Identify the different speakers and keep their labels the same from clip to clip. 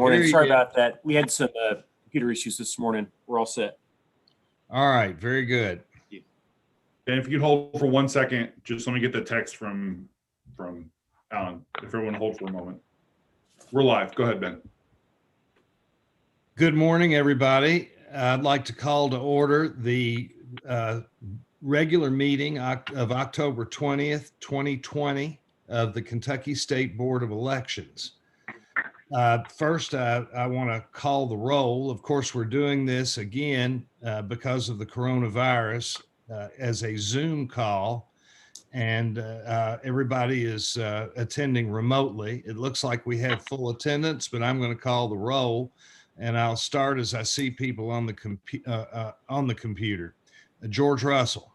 Speaker 1: morning.
Speaker 2: Very
Speaker 1: Sorry
Speaker 2: good.
Speaker 1: about that. We had some computer issues this morning. We're all set.
Speaker 2: All right, very good.
Speaker 3: And if you could hold for 1 second, just let me get the text from Alan. If everyone hold for a moment. We're live. Go ahead, Ben.
Speaker 2: Good morning, everybody. I'd like to call to order the regular meeting of October 20th, 2020 of the Kentucky State Board of Elections. First, I want to call the roll. Of course, we're doing this again because of the coronavirus as a Zoom call, and everybody is attending remotely. It looks like we have full attendance, but I'm going to call the roll, and I'll start as I see people on the computer. George Russell.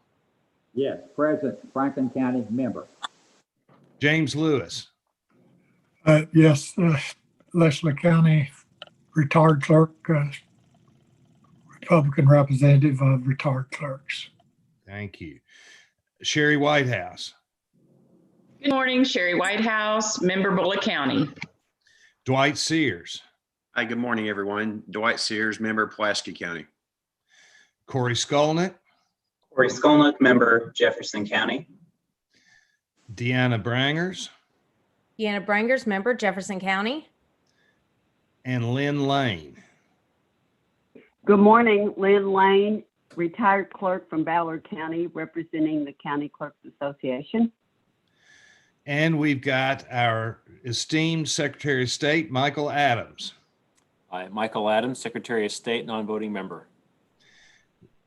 Speaker 4: Yes, present. Franklin County member.
Speaker 2: James Lewis.
Speaker 5: Yes, Leslie County retired clerk, Republican representative of retired clerks.
Speaker 2: Thank you. Sherry Whitehouse.
Speaker 6: Good morning, Sherry Whitehouse, member Bullitt County.
Speaker 2: Dwight Sears.
Speaker 7: Hi, good morning, everyone. Dwight Sears, member Pulaski County.
Speaker 2: Corey Skolnick.
Speaker 8: Corey Skolnick, member Jefferson County.
Speaker 2: Deanna Brangers.
Speaker 9: Deanna Brangers, member Jefferson County.
Speaker 2: And Lynn Lane.
Speaker 10: Good morning, Lynn Lane, retired clerk from Ballard County, representing the County Clerks Association.
Speaker 2: And we've got our esteemed Secretary of State, Michael Adams.
Speaker 1: Hi, Michael Adams, Secretary of State, non-voting member.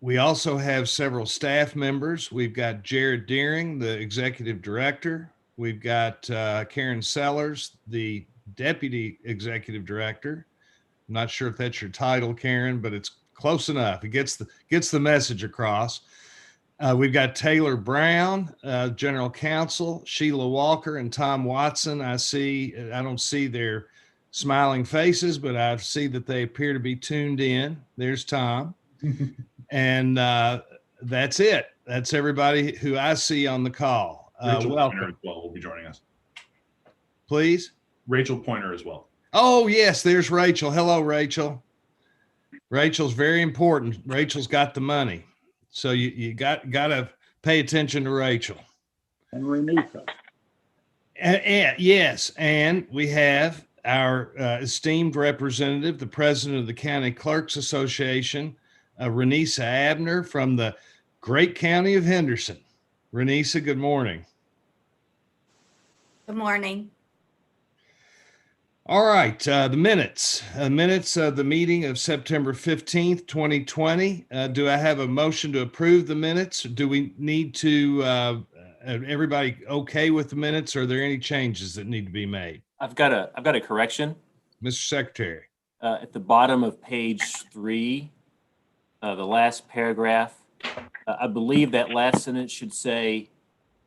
Speaker 2: We also have several staff members. We've got Jared Deering, the Executive Director. We've got Karen Sellers, the Deputy Executive Director. I'm not sure if that's your title, Karen, but it's close enough. It gets the message across. We've got Taylor Brown, General Counsel, Sheila Walker, and Tom Watson. I don't see their smiling faces, but I see that they appear to be tuned in. There's Tom. And that's it. That's everybody who I see on the call.
Speaker 3: Rachel
Speaker 2: Welcome.
Speaker 3: Pointer as well will be joining us.
Speaker 2: Please.
Speaker 3: Rachel Pointer as well.
Speaker 2: Oh, yes, there's Rachel. Hello, Rachel. Rachel's very important. Rachel's got the money. So you got to pay attention to Rachel.
Speaker 4: And Renita.
Speaker 2: And yes, and we have our esteemed representative, the president of the County Clerks Association, Renisa Abner from the great county of Henderson. Renisa, good morning.
Speaker 9: Good morning.
Speaker 2: All right, the minutes of the meeting of September 15th, 2020. Do I have a motion to approve the minutes? Do we need to, everybody okay with the minutes? Are there any changes that need to be made?
Speaker 1: I've got a correction.
Speaker 2: Mr. Secretary.
Speaker 1: At the bottom of page 3, the last paragraph, I believe that last sentence should say,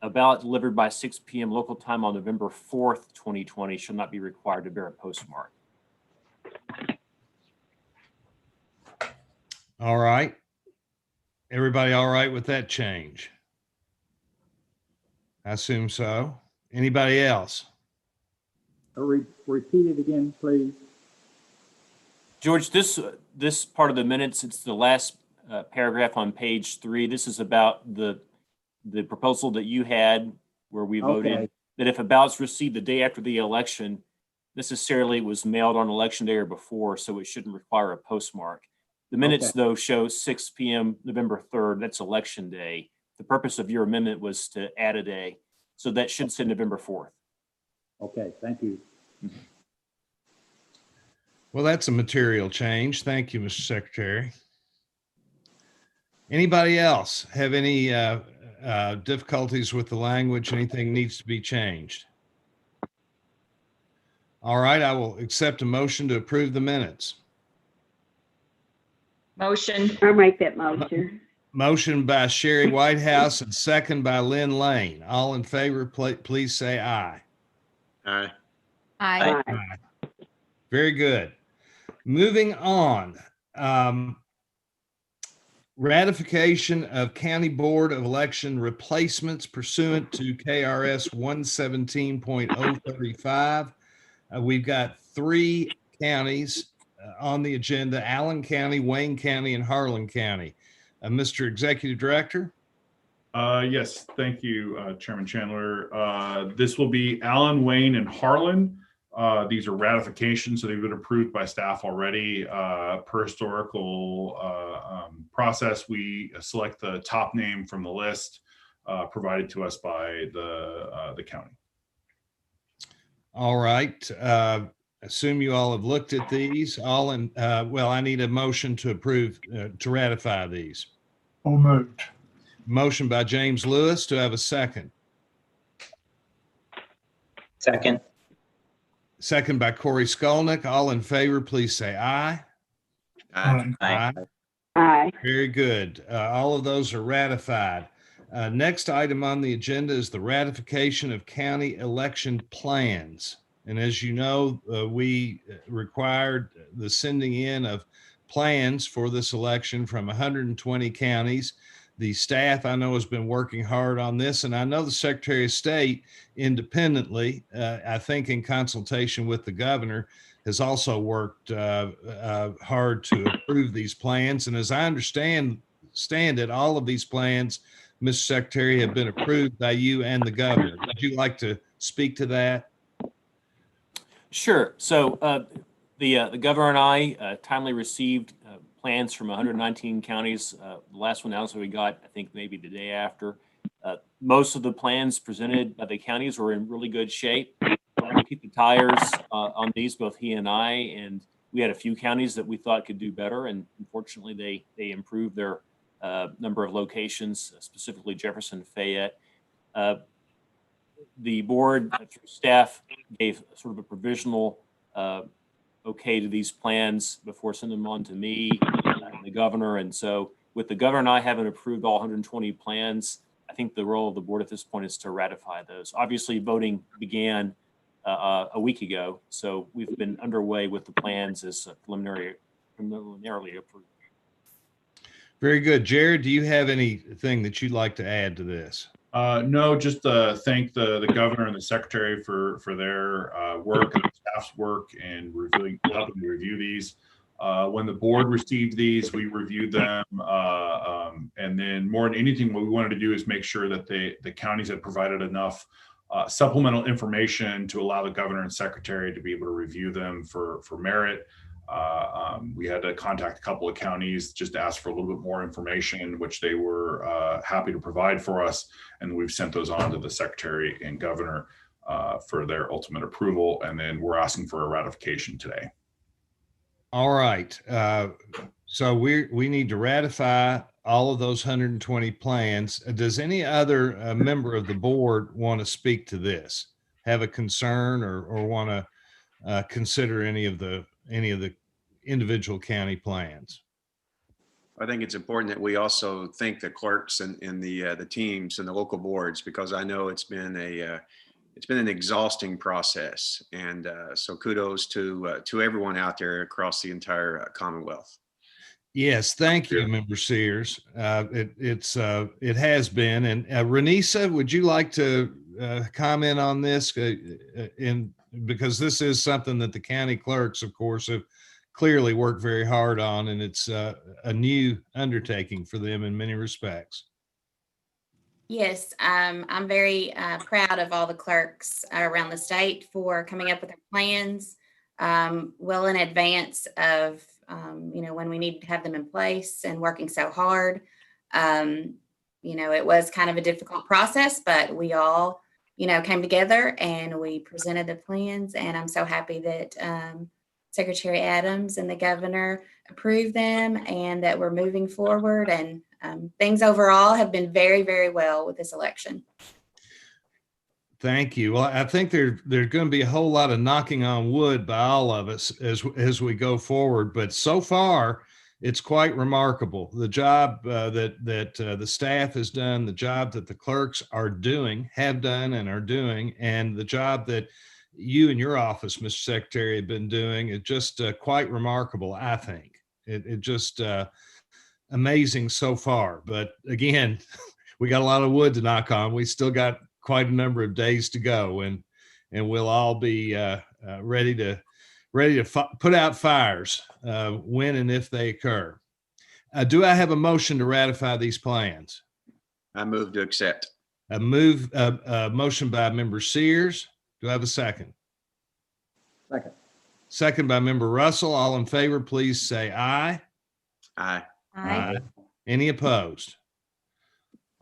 Speaker 1: a ballot delivered by 6 p.m. local time on November 4th, 2020 shall not be required to bear a postmark.
Speaker 2: All right. Everybody all right with that change? I assume so. Anybody else?
Speaker 4: Repeat it again, please.
Speaker 1: George, this part of the minutes, it's the last paragraph on page 3. This is about the proposal that you had where we voted that if a ballot's received the day after the election, necessarily was mailed on election day or before, so it shouldn't require a postmark. The minutes, though, show 6 p.m. November 3rd. That's election day. The purpose of your amendment was to add a day. So that should say November 4th.
Speaker 4: Okay, thank you.
Speaker 2: Well, that's a material change. Thank you, Mr. Secretary. Anybody else have any difficulties with the language? Anything needs to be changed? All right, I will accept a motion to approve the minutes.
Speaker 6: Motion.
Speaker 10: I'll make that motion.
Speaker 2: Motion by Sherry Whitehouse and second by Lynn Lane. All in favor, please say aye.
Speaker 7: Aye.
Speaker 9: Aye.
Speaker 10: Aye.
Speaker 2: Very good. Moving on. Ratification of County Board of Election replacements pursuant to KRS 117.035. We've got 3 counties on the agenda: Allen County, Wayne County, and Harlan County. Mr. Executive Director?
Speaker 3: Yes, thank you, Chairman Chandler. This will be Allen, Wayne, and Harlan. These are ratifications, so they've been approved by staff already. Per historical process, we select the top name from the list provided to us by the county.
Speaker 2: All right. Assume you all have looked at these. Well, I need a motion to approve, to ratify these.
Speaker 5: So moved.
Speaker 2: Motion by James Lewis. Do I have a second?
Speaker 8: Second.
Speaker 2: Second by Corey Skolnick. All in favor, please say aye.
Speaker 8: Aye.
Speaker 10: Aye.
Speaker 2: Very good. All of those are ratified. Next item on the agenda is the ratification of county election plans. And as you know, we required the sending in of plans for this election from 120 counties. The staff, I know, has been working hard on this, and I know the Secretary of State independently, I think in consultation with the governor, has also worked hard to approve these plans. And as I understand it, all of these plans, Mr. Secretary, have been approved by you and the governor. Would you like to speak to that?
Speaker 1: Sure. So the governor and I timely received plans from 119 counties. The last one announcement we got, I think maybe the day after. Most of the plans presented by the counties were in really good shape. We kicked the tires on these, both he and I, and we had a few counties that we thought could do better, and unfortunately they improved their number of locations, specifically Jefferson and Fayette. The board through staff gave sort of a provisional okay to these plans before sending them on to me and the governor. And so with the governor and I having approved all 120 plans, I think the role of the board at this point is to ratify those. Obviously, voting began a week ago, so we've been underway with the plans as preliminarily approved.
Speaker 2: Very good. Jared, do you have anything that you'd like to add to this?
Speaker 3: No, just thank the governor and the secretary for their work and the staff's work and helping to review these. When the board received these, we reviewed them, and then more than anything, what we wanted to do is make sure that the counties had provided enough supplemental information to allow the governor and secretary to be able to review them for merit. We had to contact a couple of counties just to ask for a little bit more information, which they were happy to provide for us. And we've sent those on to the secretary and governor for their ultimate approval. And then we're asking for a ratification today.
Speaker 2: All right. So we need to ratify all of those 120 plans. Does any other member of the board want to speak to this, have a concern, or want to consider any of the individual county plans?
Speaker 7: I think it's important that we also thank the clerks and the teams and the local boards, because I know it's been an exhausting process, and so kudos to everyone out there across the entire Commonwealth.
Speaker 2: Yes, thank you, Member Sears. It has been. And Renisa, would you like to comment on this? Because this is something that the county clerks, of course, have clearly worked very hard on, and it's a new undertaking for them in many respects.
Speaker 11: Yes, I'm very proud of all the clerks around the state for coming up with their plans well in advance of when we need to have them in place, and working so hard. It was kind of a difficult process, but we all came together and we presented the plans, and I'm so happy that Secretary Adams and the governor approved them, and that we're moving forward, and things overall have been very, very well with this election.
Speaker 2: Thank you. Well, I think there's going to be a whole lot of knocking on wood by all of us as we go forward, but so far it's quite remarkable. The job that the staff has done, the job that the clerks have done and are doing, and the job that you and your office, Mr. Secretary, have been doing, is just quite remarkable. I think it just amazing so far. But again, we got a lot of wood to knock on. We still got quite a number of days to go, and we'll all be ready to ready to put out fires when and if they occur. Do I have a motion to ratify these plans?
Speaker 7: I move to accept.
Speaker 2: A motion by Member Sears. Do I have a second?
Speaker 4: Second.
Speaker 2: Second by Member Russell. All in favor, please say aye.
Speaker 7: Aye.
Speaker 9: Aye.
Speaker 2: Any opposed?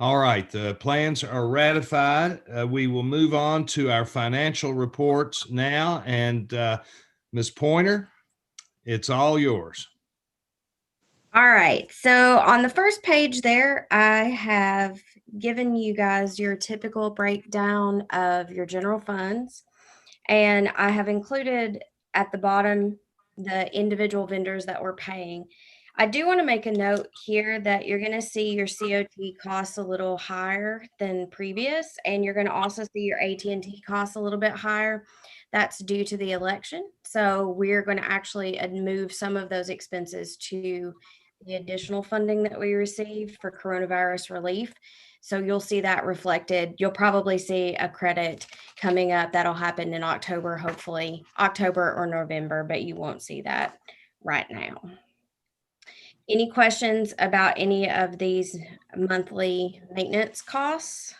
Speaker 2: All right, the plans are ratified. We will move on to our financial reports now. And Ms. Pointer, it's all yours.
Speaker 12: All right. So on the first page there, I have given you guys your typical breakdown of your general funds. And I have included at the bottom the individual vendors that we're paying. I do want to make a note here that you're going to see your COT costs a little higher than previous, and you're going to also see your AT&T costs a little bit higher. That's due to the election. So we're going to actually move some of those expenses to the additional funding that we received for coronavirus relief. So you'll see that reflected. You'll probably see a credit coming up that'll happen in October, hopefully October or November, but you won't see that right now. Any questions about any of these monthly maintenance costs?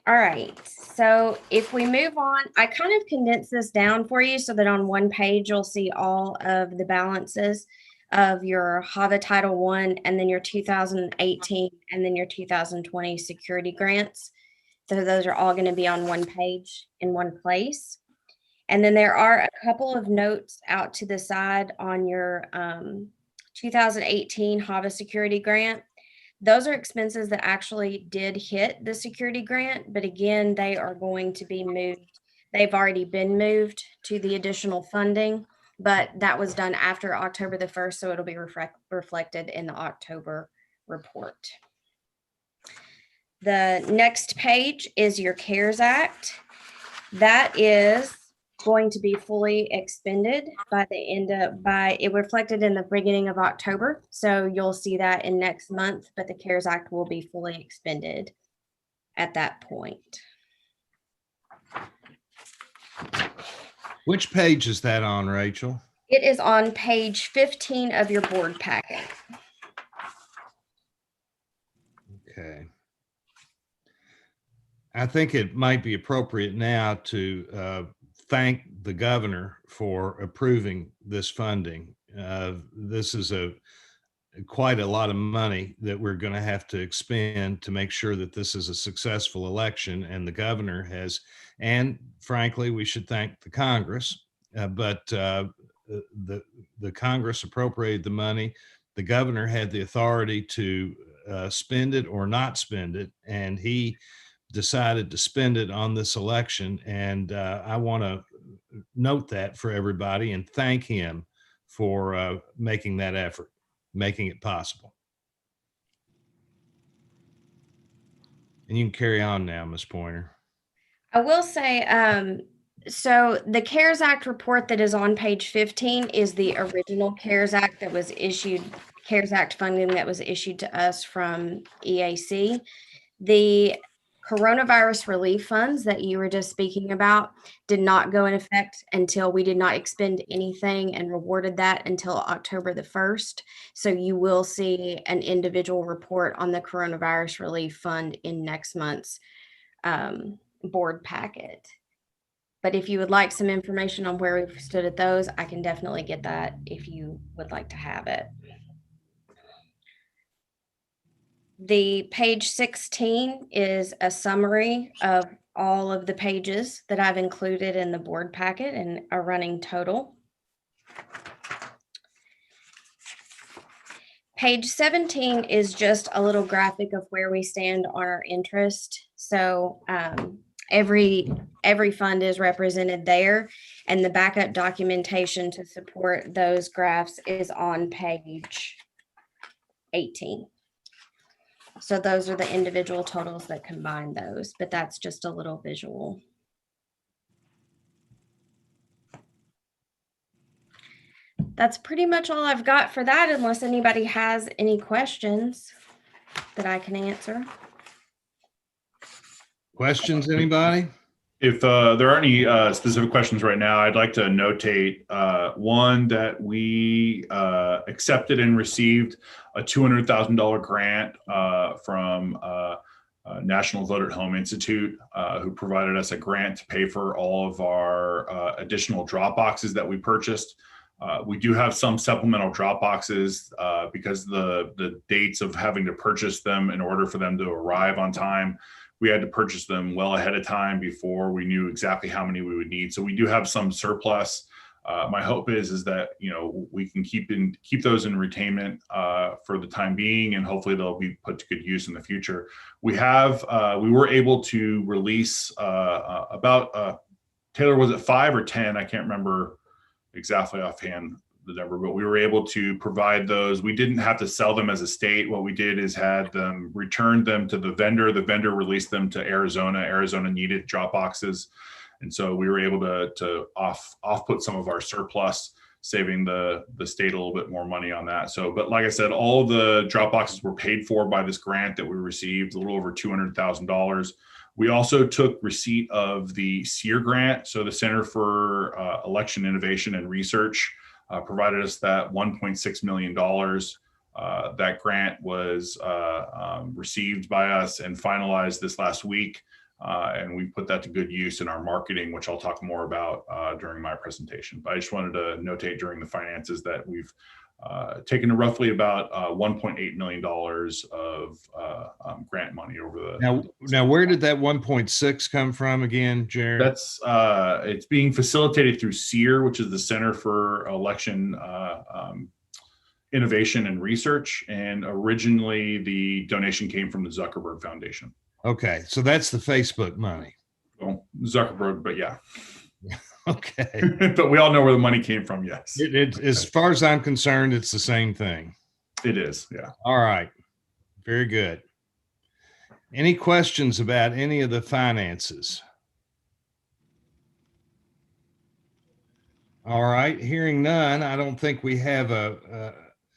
Speaker 12: All right, so if we move on, I kind of condensed this down for you so that on one page you'll see all of the balances of your HAVA Title I and then your 2018 and then your 2020 security grants. So those are all going to be on one page in one place. And then there are a couple of notes out to the side on your 2018 HAVA security grant. Those are expenses that actually did hit the security grant, but again, they are going to be moved. They've already been moved to the additional funding, but that was done after October the 1st, so it'll be reflected in the October report. The next page is your CARES Act. That is going to be fully expended by the end of, it reflected in the beginning of October. So you'll see that in next month, but the CARES Act will be fully expended at that point.
Speaker 2: Which page is that on, Rachel?
Speaker 12: It is on page 15 of your board packet.
Speaker 2: Okay. I think it might be appropriate now to thank the governor for approving this funding. This is quite a lot of money that we're going to have to expend to make sure that this is a successful election. And the governor has, and frankly, we should thank the Congress, but the Congress appropriated the money. The governor had the authority to spend it or not spend it, and he decided to spend it on this election. And I want to note that for everybody and thank him for making that effort, making it possible. And you can carry on now, Ms. Pointer.
Speaker 12: I will say, so the CARES Act report that is on page 15 is the original CARES Act that was issued, CARES Act funding that was issued to us from EAC. The coronavirus relief funds that you were just speaking about did not go in effect until we did not expend anything and rewarded that until October the 1st. So you will see an individual report on the coronavirus relief fund in next month's board packet. But if you would like some information on where we've stood at those, I can definitely get that if you would like to have it. The page 16 is a summary of all of the pages that I've included in the board packet and a running total. Page 17 is just a little graphic of where we stand on our interest. So every fund is represented there, and the backup documentation to support those graphs is on page 18. So those are the individual totals that combine those, but that's just a little visual. That's pretty much all I've got for that, unless anybody has any questions that I can answer.
Speaker 2: Questions, anybody?
Speaker 3: If there are any specific questions right now, I'd like to notate one that we accepted and received a $200,000 grant from National Vote at Home Institute, who provided us a grant to pay for all of our additional drop boxes that we purchased. We do have some supplemental drop boxes because the dates of having to purchase them in order for them to arrive on time, we had to purchase them well ahead of time before we knew exactly how many we would need. So we do have some surplus. My hope is that, you know, we can keep those in retainment for the time being, and hopefully they'll be put to good use in the future. We were able to release about Taylor, was it 5 or 10? I can't remember exactly offhand the number, but we were able to provide those. We didn't have to sell them as a state. What we did is had them returned them to the vendor. The vendor released them to Arizona. Arizona needed drop boxes. And so we were able to off put some of our surplus, saving the state a little bit more money on that. So, but like I said, all of the drop boxes were paid for by this grant that we received, a little over $200,000. We also took receipt of the SEER grant. So the Center for Election Innovation and Research provided us that $1.6 million. That grant was received by us and finalized this last week. And we put that to good use in our marketing, which I'll talk more about during my presentation. But I just wanted to notate during the finances that we've taken roughly about $1.8 million of grant money over the.
Speaker 2: Now, where did that 1.6 come from again, Jared?
Speaker 3: That's it's being facilitated through SEER, which is the Center for Election Innovation and Research. And originally the donation came from the Zuckerberg Foundation.
Speaker 2: Okay, so that's the Facebook money.
Speaker 3: Well, Zuckerberg, but yeah.
Speaker 2: Okay.
Speaker 3: But we all know where the money came from, yes.
Speaker 2: As far as I'm concerned, it's the same thing.
Speaker 3: It is, yeah.
Speaker 2: All right. Very good. Any questions about any of the finances? All right. Hearing none, I don't think we have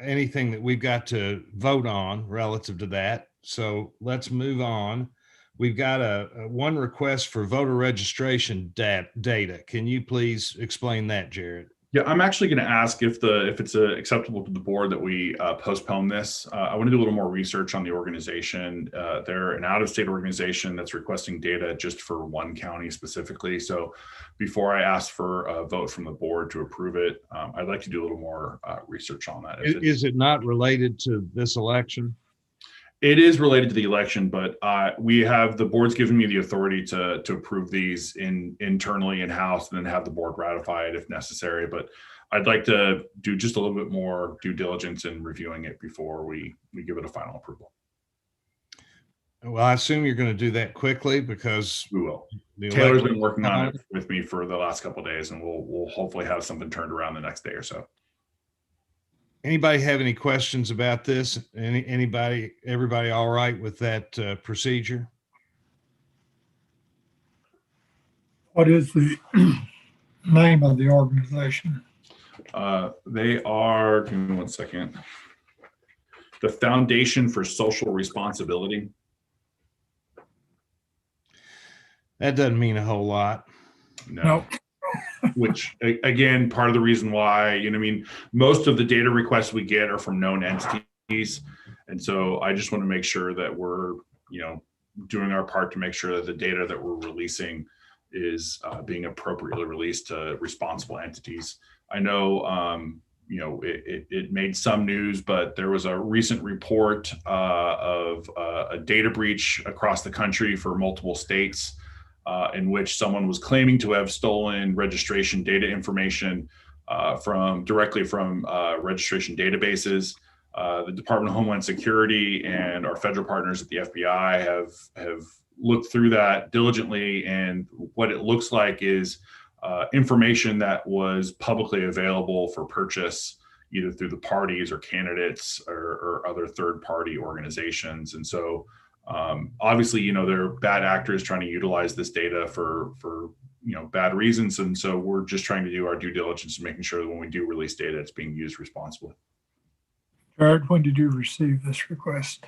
Speaker 2: anything that we've got to vote on relative to that. So let's move on. We've got one request for voter registration data. Can you please explain that, Jared?
Speaker 3: Yeah, I'm actually going to ask if it's acceptable to the board that we postpone this. I want to do a little more research on the organization. They're an out-of-state organization that's requesting data just for one county specifically. So before I ask for a vote from the board to approve it, I'd like to do a little more research on that.
Speaker 2: Is it not related to this election?
Speaker 3: It is related to the election, but the board's given me the authority to approve these internally in-house and then have the board ratify it if necessary. But I'd like to do just a little bit more due diligence in reviewing it before we give it a final approval.
Speaker 2: Well, I assume you're going to do that quickly because
Speaker 3: we will. Taylor's been working on it with me for the last couple of days, and we'll hopefully have something turned around the next day or so.
Speaker 2: Anybody have any questions about this? Everybody all right with that procedure?
Speaker 5: What is the name of the organization?
Speaker 3: They are, give me one second, the Foundation for Social Responsibility.
Speaker 2: That doesn't mean a whole lot.
Speaker 3: No. Which again, part of the reason why, I mean, most of the data requests we get are from known entities. And so I just want to make sure that we're, doing our part to make sure that the data that we're releasing is being appropriately released to responsible entities. I know, it made some news, but there was a recent report of a data breach across the country for multiple states. In which someone was claiming to have stolen registration data information directly from registration databases. The Department of Homeland Security and our federal partners at the FBI have looked through that diligently, and what it looks like is information that was publicly available for purchase either through the parties or candidates or other third-party organizations. And so obviously, there are bad actors trying to utilize this data for bad reasons. And so we're just trying to do our due diligence and making sure that when we do release data, it's being used responsibly.
Speaker 5: Jared, when did you receive this request?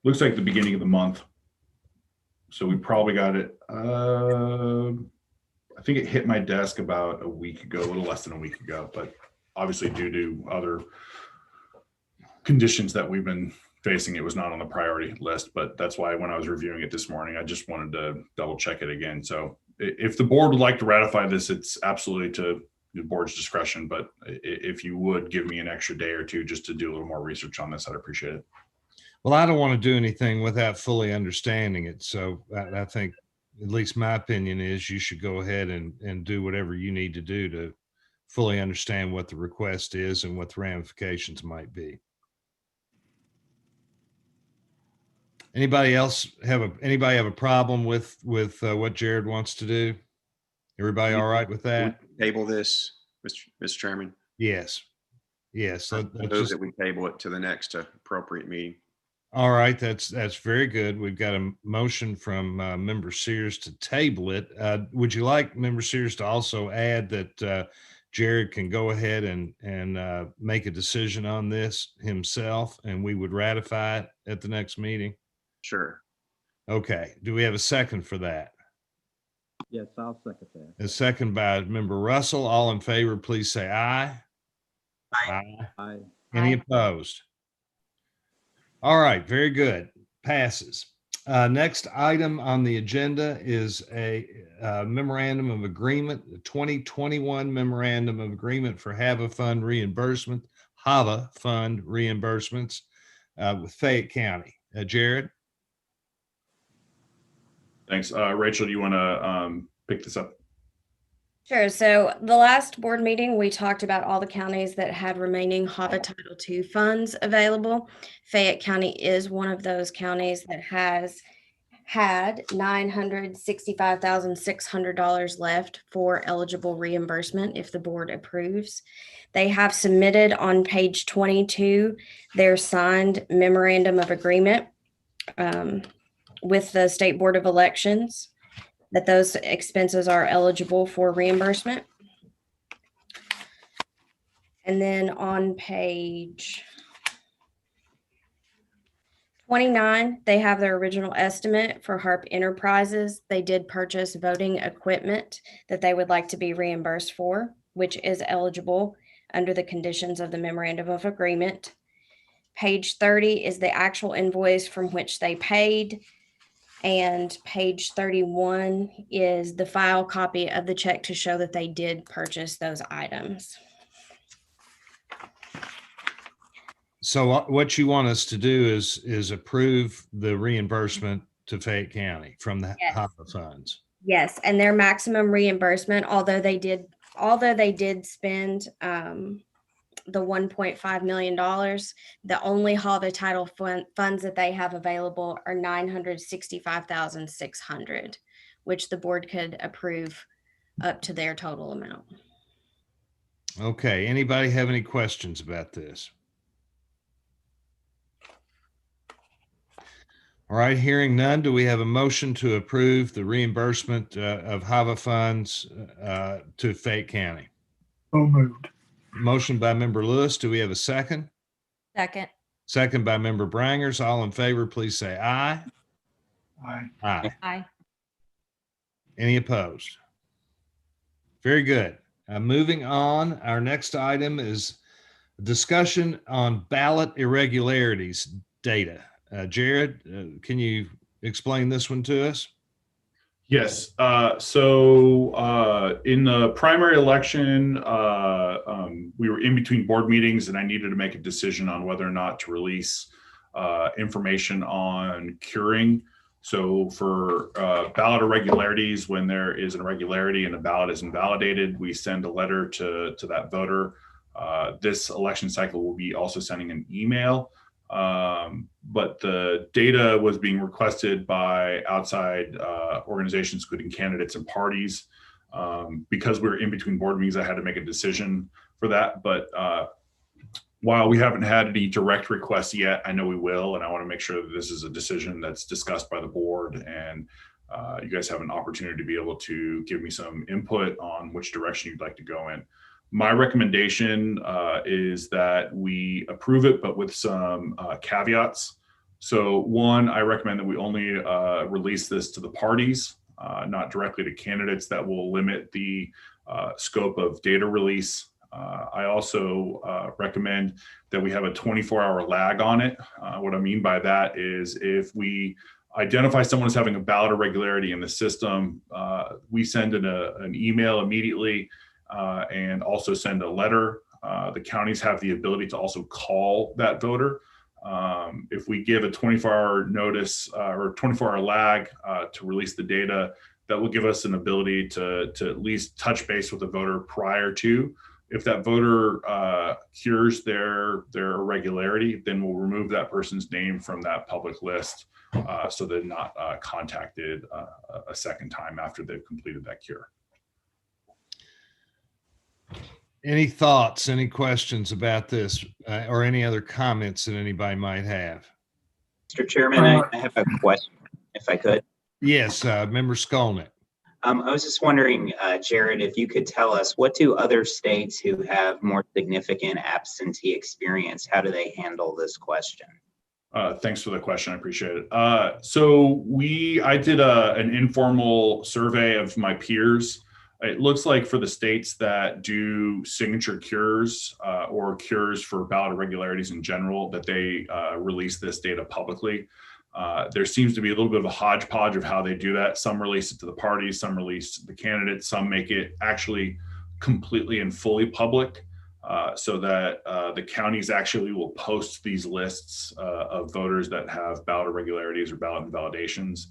Speaker 3: Looks like the beginning of the month. So we probably got it. I think it hit my desk about a week ago, a little less than a week ago, but obviously due to other conditions that we've been facing, it was not on the priority list. But that's why when I was reviewing it this morning, I just wanted to double check it again. So if the board would like to ratify this, it's absolutely to the board's discretion. But if you would give me an extra day or two just to do a little more research on this, I'd appreciate it.
Speaker 2: Well, I don't want to do anything without fully understanding it. So I think, at least my opinion is, you should go ahead and do whatever you need to do to fully understand what the request is and what the ramifications might be. Anybody else have a problem with what Jared wants to do? Everybody all right with that?
Speaker 7: Table this, Mr. Chairman.
Speaker 2: Yes. Yes.
Speaker 7: I move that we table it to the next appropriate meeting.
Speaker 2: All right, that's very good. We've got a motion from Member Sears to table it. Would you like Member Sears to also add that Jared can go ahead and make a decision on this himself, and we would ratify it at the next meeting?
Speaker 7: Sure.
Speaker 2: Okay. Do we have a second for that?
Speaker 4: Yes, I'll second that.
Speaker 2: A second by Member Russell. All in favor, please say aye. Aye.
Speaker 4: Aye.
Speaker 2: Any
Speaker 9: Aye.
Speaker 2: opposed? All right, very good. Passes. Next item on the agenda is a memorandum of agreement, the 2021 memorandum of agreement for HAVA fund reimbursement, HAVA fund reimbursements with Fayette County. Jared?
Speaker 3: Thanks. Rachel, do you want to pick this up?
Speaker 12: Sure. So the last board meeting, we talked about all the counties that had remaining HAVA Title II funds available. Fayette County is one of those counties that has had $965,600 left for eligible reimbursement if the board approves. They have submitted on page 22 their signed memorandum of agreement with the State Board of Elections, that those expenses are eligible for reimbursement. And then on page 29, they have their original estimate for Harp Enterprises. They did purchase voting equipment that they would like to be reimbursed for, which is eligible under the conditions of the memorandum of agreement. Page 30 is the actual invoice from which they paid. And page 31 is the file copy of the check to show that they did purchase those items.
Speaker 2: So what you want us to do is approve the reimbursement to Fayette County from the
Speaker 12: Yes.
Speaker 2: HAVA funds.
Speaker 12: Yes, and their maximum reimbursement, although they did spend the $1.5 million, the only HAVA title funds that they have available are $965,600, which the board could approve up to their total amount.
Speaker 2: Okay, anybody have any questions about this? All right, hearing none, do we have a motion to approve the reimbursement of HAVA funds to Fayette County?
Speaker 5: So moved.
Speaker 2: Motion by Member Lewis. Do we have a second?
Speaker 9: Second.
Speaker 2: Second by Member Brangers. All in favor, please say aye.
Speaker 5: Aye.
Speaker 2: Aye.
Speaker 9: Aye.
Speaker 2: Any opposed? Very good. Moving on, our next item is discussion on ballot irregularities data. Jared, can you explain this one to us?
Speaker 3: Yes. So in the primary election, we were in between board meetings and I needed to make a decision on whether or not to release information on curing. So for ballot irregularities, when there is an irregularity and a ballot is invalidated, we send a letter to that voter. This election cycle will be also sending an email. But the data was being requested by outside organizations, including candidates and parties. Because we were in between board meetings, I had to make a decision for that. But while we haven't had any direct requests yet, I know we will, and I want to make sure that this is a decision that's discussed by the board, and you guys have an opportunity to be able to give me some input on which direction you'd like to go in. My recommendation is that we approve it, but with some caveats. So one, I recommend that we only release this to the parties, not directly to candidates. That will limit the scope of data release. I also recommend that we have a 24-hour lag on it. What I mean by that is if we identify someone as having a ballot irregularity in the system, we send an email immediately and also send a letter. The counties have the ability to also call that voter. If we give a 24-hour notice or 24-hour lag to release the data, that will give us an ability to at least touch base with the voter prior to. If that voter cures their irregularity, then we'll remove that person's name from that public list so they're not contacted a second time after they've completed that cure.
Speaker 2: Any thoughts, any questions about this or any other comments that anybody might have?
Speaker 8: Mr. Chairman, I have a question, if I could.
Speaker 2: Yes, Member Skolnick.
Speaker 8: I was just wondering, Jared, if you could tell us, what do other states who have more significant absentee experience, how do they handle this question?
Speaker 3: Thanks for the question. I appreciate it. So I did an informal survey of my peers. It looks like for the states that do signature cures or cures for ballot irregularities in general, that they release this data publicly. There seems to be a little bit of a hodgepodge of how they do that. Some release it to the parties, some release to the candidates, some make it actually completely and fully public so that the counties actually will post these lists of voters that have ballot irregularities or ballot invalidations.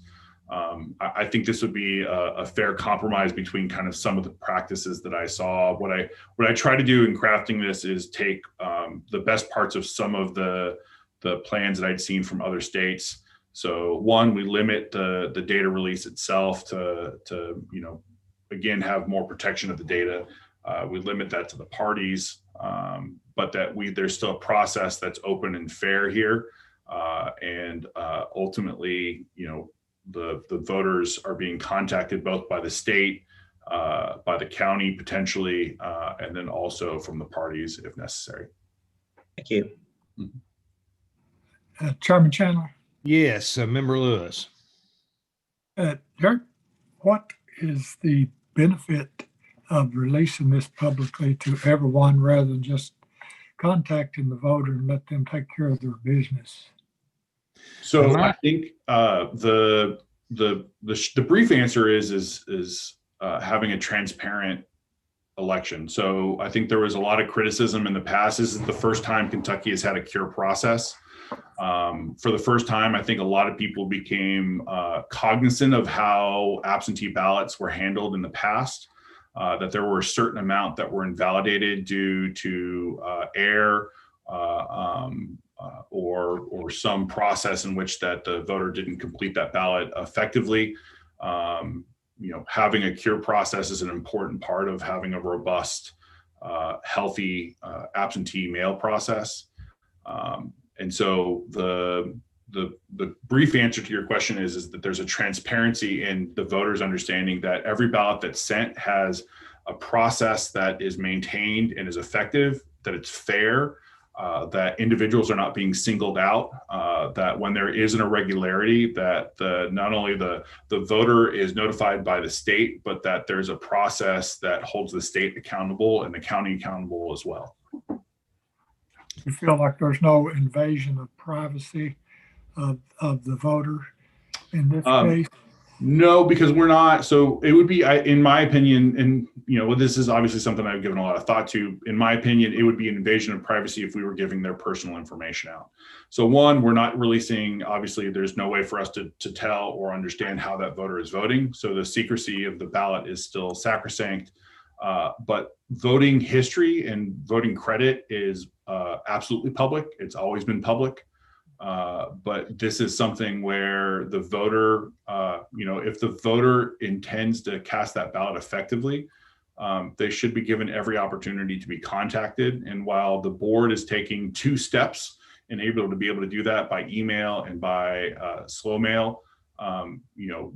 Speaker 3: I think this would be a fair compromise between kind of some of the practices that I saw. What I try to do in crafting this is take the best parts of some of the plans that I'd seen from other states. So one, we limit the data release itself to again have more protection of the data. We limit that to the parties, but that there's still a process that's open and fair here, and ultimately, the voters are being contacted both by the state, by the county potentially, and then also from the parties if necessary.
Speaker 8: Thank you.
Speaker 5: Chairman Chandler,
Speaker 2: Yes, Member Lewis.
Speaker 5: Jared, what is the benefit of releasing this publicly to everyone rather than just contacting the voter and let them take care of their business?
Speaker 3: So I think the brief answer is having a transparent election. So I think there was a lot of criticism in the past. This is the first time Kentucky has had a cure process. For the first time, I think a lot of people became cognizant of how absentee ballots were handled in the past, that there were a certain amount that were invalidated due to error or some process in which that the voter didn't complete that ballot effectively. Having a cure process is an important part of having a robust, healthy absentee mail process. And so the brief answer to your question is that there's a transparency in the voters understanding that every ballot that's sent has a process that is maintained and is effective, that it's fair, that individuals are not being singled out, that when there is an irregularity, that not only the voter is notified by the state, but that there's a process that holds the state accountable and the county accountable as well.
Speaker 5: You feel like there's no invasion of privacy of the voter in this case?
Speaker 3: No, because we're not. So it would be, in my opinion, and this is obviously something I've given a lot of thought to. In my opinion, it would be an invasion of privacy if we were giving their personal information out. So one, we're not releasing. Obviously, there's no way for us to tell or understand how that voter is voting. So the secrecy of the ballot is still sacrosanct. But voting history and voting credit is absolutely public. It's always been public. But this is something where the voter, if the voter intends to cast that ballot effectively, they should be given every opportunity to be contacted. And while the board is taking 2 steps and able to be able to do that by email and by slow mail,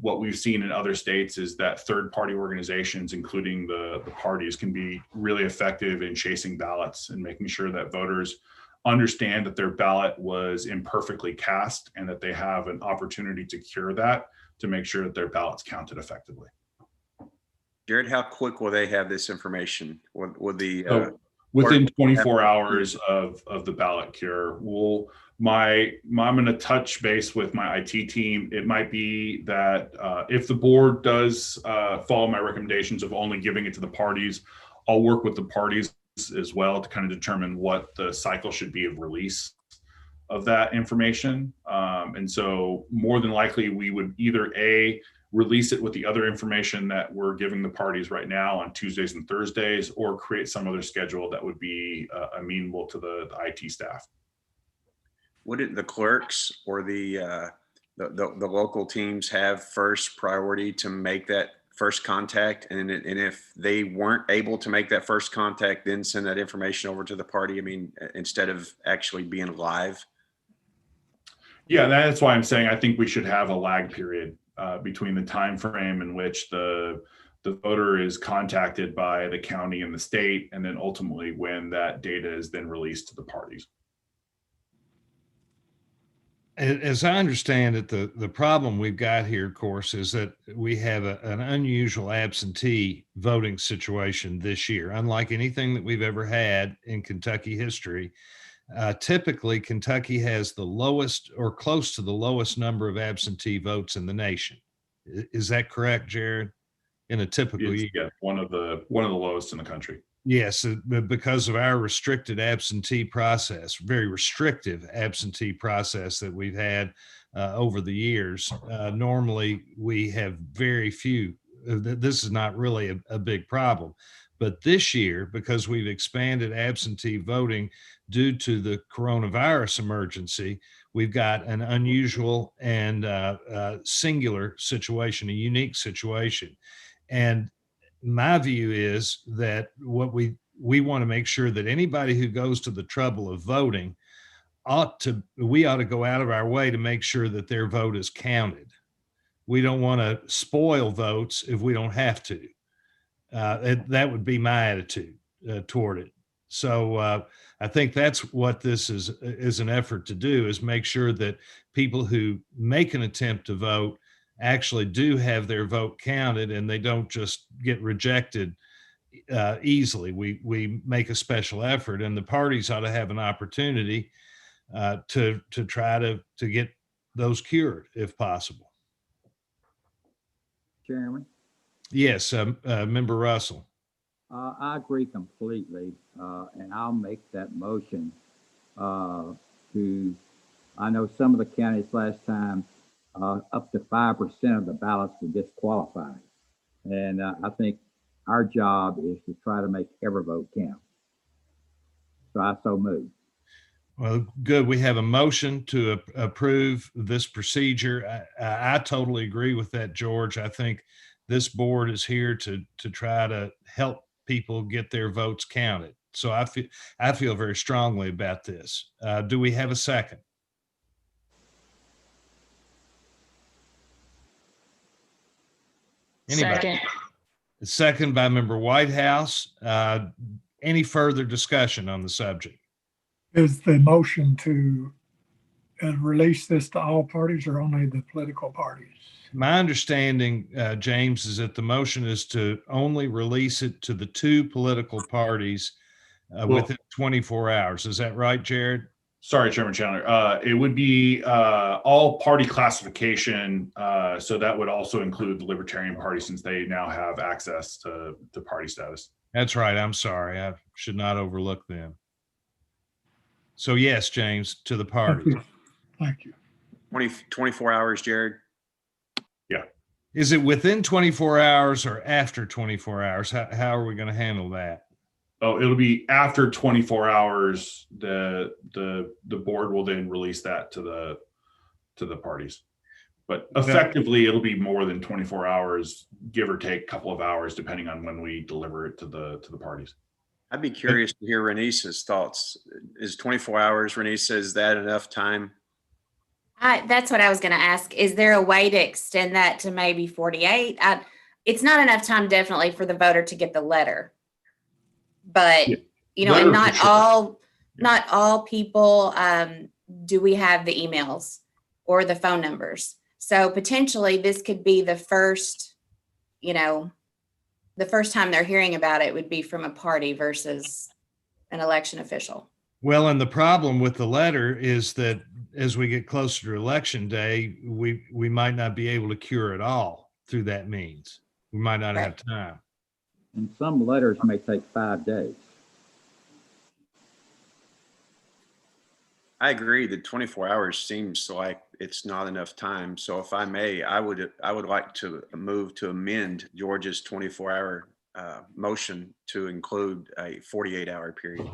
Speaker 3: what we've seen in other states is that third-party organizations, including the parties, can be really effective in chasing ballots and making sure that voters understand that their ballot was imperfectly cast and that they have an opportunity to cure that to make sure that their ballot's counted effectively.
Speaker 7: Jared, how quick will they have this information? Will the
Speaker 3: So within 24 hours of the ballot cure, I'm going to touch base with my IT team. It might be that if the board does follow my recommendations of only giving it to the parties, I'll work with the parties as well to kind of determine what the cycle should be of release of that information. And so more than likely we would either release it with the other information that we're giving the parties right now on Tuesdays and Thursdays, or create some other schedule that would be amenable to the IT staff.
Speaker 7: Would the clerks or the local teams have first priority to make that first contact? And if they weren't able to make that first contact, then send that information over to the party? I mean, instead of actually being live?
Speaker 3: Yeah, that's why I'm saying I think we should have a lag period between the time frame in which the voter is contacted by the county and the state, and then ultimately when that data is then released to the parties.
Speaker 2: As I understand it, the problem we've got here, of course, is that we have an unusual absentee voting situation this year, unlike anything that we've ever had in Kentucky history. Typically, Kentucky has the lowest or close to the lowest number of absentee votes in the nation. Is that correct, Jared? In a typical year?
Speaker 3: Yeah, one of the lowest in the country.
Speaker 2: Yes, because of our restricted absentee process, very restrictive absentee process that we've had over the years. Normally, we have very few. This is not really a big problem. But this year, because we've expanded absentee voting due to the coronavirus emergency, we've got an unusual and singular situation, a unique situation. And my view is that what we want to make sure that anybody who goes to the trouble of voting we ought to go out of our way to make sure that their vote is counted. We don't want to spoil votes if we don't have to. That would be my attitude toward it. So I think that's what this is an effort to do, is make sure that people who make an attempt to vote actually do have their vote counted and they don't just get rejected easily. We make a special effort, and the parties ought to have an opportunity to try to get those cured if possible.
Speaker 4: Chairman,
Speaker 2: Yes, Member Russell.
Speaker 4: I agree completely, and I'll make that motion I know some of the counties last time, up to 5% of the ballots were disqualified. And I think our job is to try to make every vote count. So I so move.
Speaker 2: Well, good. We have a motion to approve this procedure. I totally agree with that, George. I think this board is here to try to help people get their votes counted. So I feel very strongly about this. Do we have a second? Anybody?
Speaker 6: Second.
Speaker 2: Second by Member Whitehouse. Any further discussion on the subject?
Speaker 5: Is the motion to release this to all parties or only the political parties?
Speaker 2: My understanding, James, is that the motion is to only release it to the two political parties within 24 hours. Is that right, Jared?
Speaker 3: Sorry, Chairman Chandler. It would be all party classification. So that would also include the Libertarian Party, since they now have access to party status.
Speaker 2: That's right. I'm sorry. I should not overlook them. So yes, James, to the party.
Speaker 5: Thank you.
Speaker 7: 24 hours, Jared?
Speaker 3: Yeah.
Speaker 2: Is it within 24 hours or after 24 hours? How are we going to handle that?
Speaker 3: Oh, it'll be after 24 hours. The board will then release that to the parties. But effectively, it'll be more than 24 hours, give or take a couple of hours, depending on when we deliver it to the parties.
Speaker 7: I'd be curious to hear Renice's thoughts. Is 24 hours, Renice, is that enough time?
Speaker 11: That's what I was going to ask. Is there a way to extend that to maybe 48? It's not enough time, definitely, for the voter to get the letter. But,
Speaker 3: Yeah.
Speaker 11: you know, and not
Speaker 3: Sure.
Speaker 11: all not all people do we have the emails or the phone numbers. So potentially this could be the first, the first time they're hearing about it would be from a party versus an election official.
Speaker 2: Well, and the problem with the letter is that as we get closer to election day, we might not be able to cure it all through that means. We might not have time.
Speaker 4: And some letters may take 5 days.
Speaker 7: I agree that 24 hours seems like it's not enough time. So if I may, I would like to move to amend George's 24-hour motion to include a 48-hour period.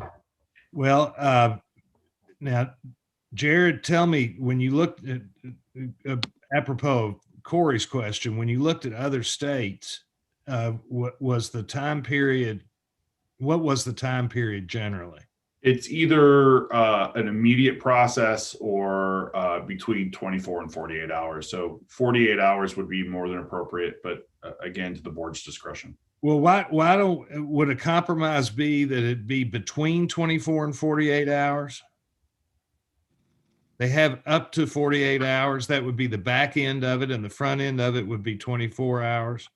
Speaker 2: Well, now, Jared, tell me, when you looked at, apropos of Corey's question, when you looked at other states, what was the time period generally?
Speaker 3: It's either an immediate process or between 24 and 48 hours. So 48 hours would be more than appropriate, but again, to the board's discretion.
Speaker 2: Well, would a compromise be that it be between 24 and 48 hours? They have up to 48 hours. That would be the back end of it, and the front end of it would be 24 hours.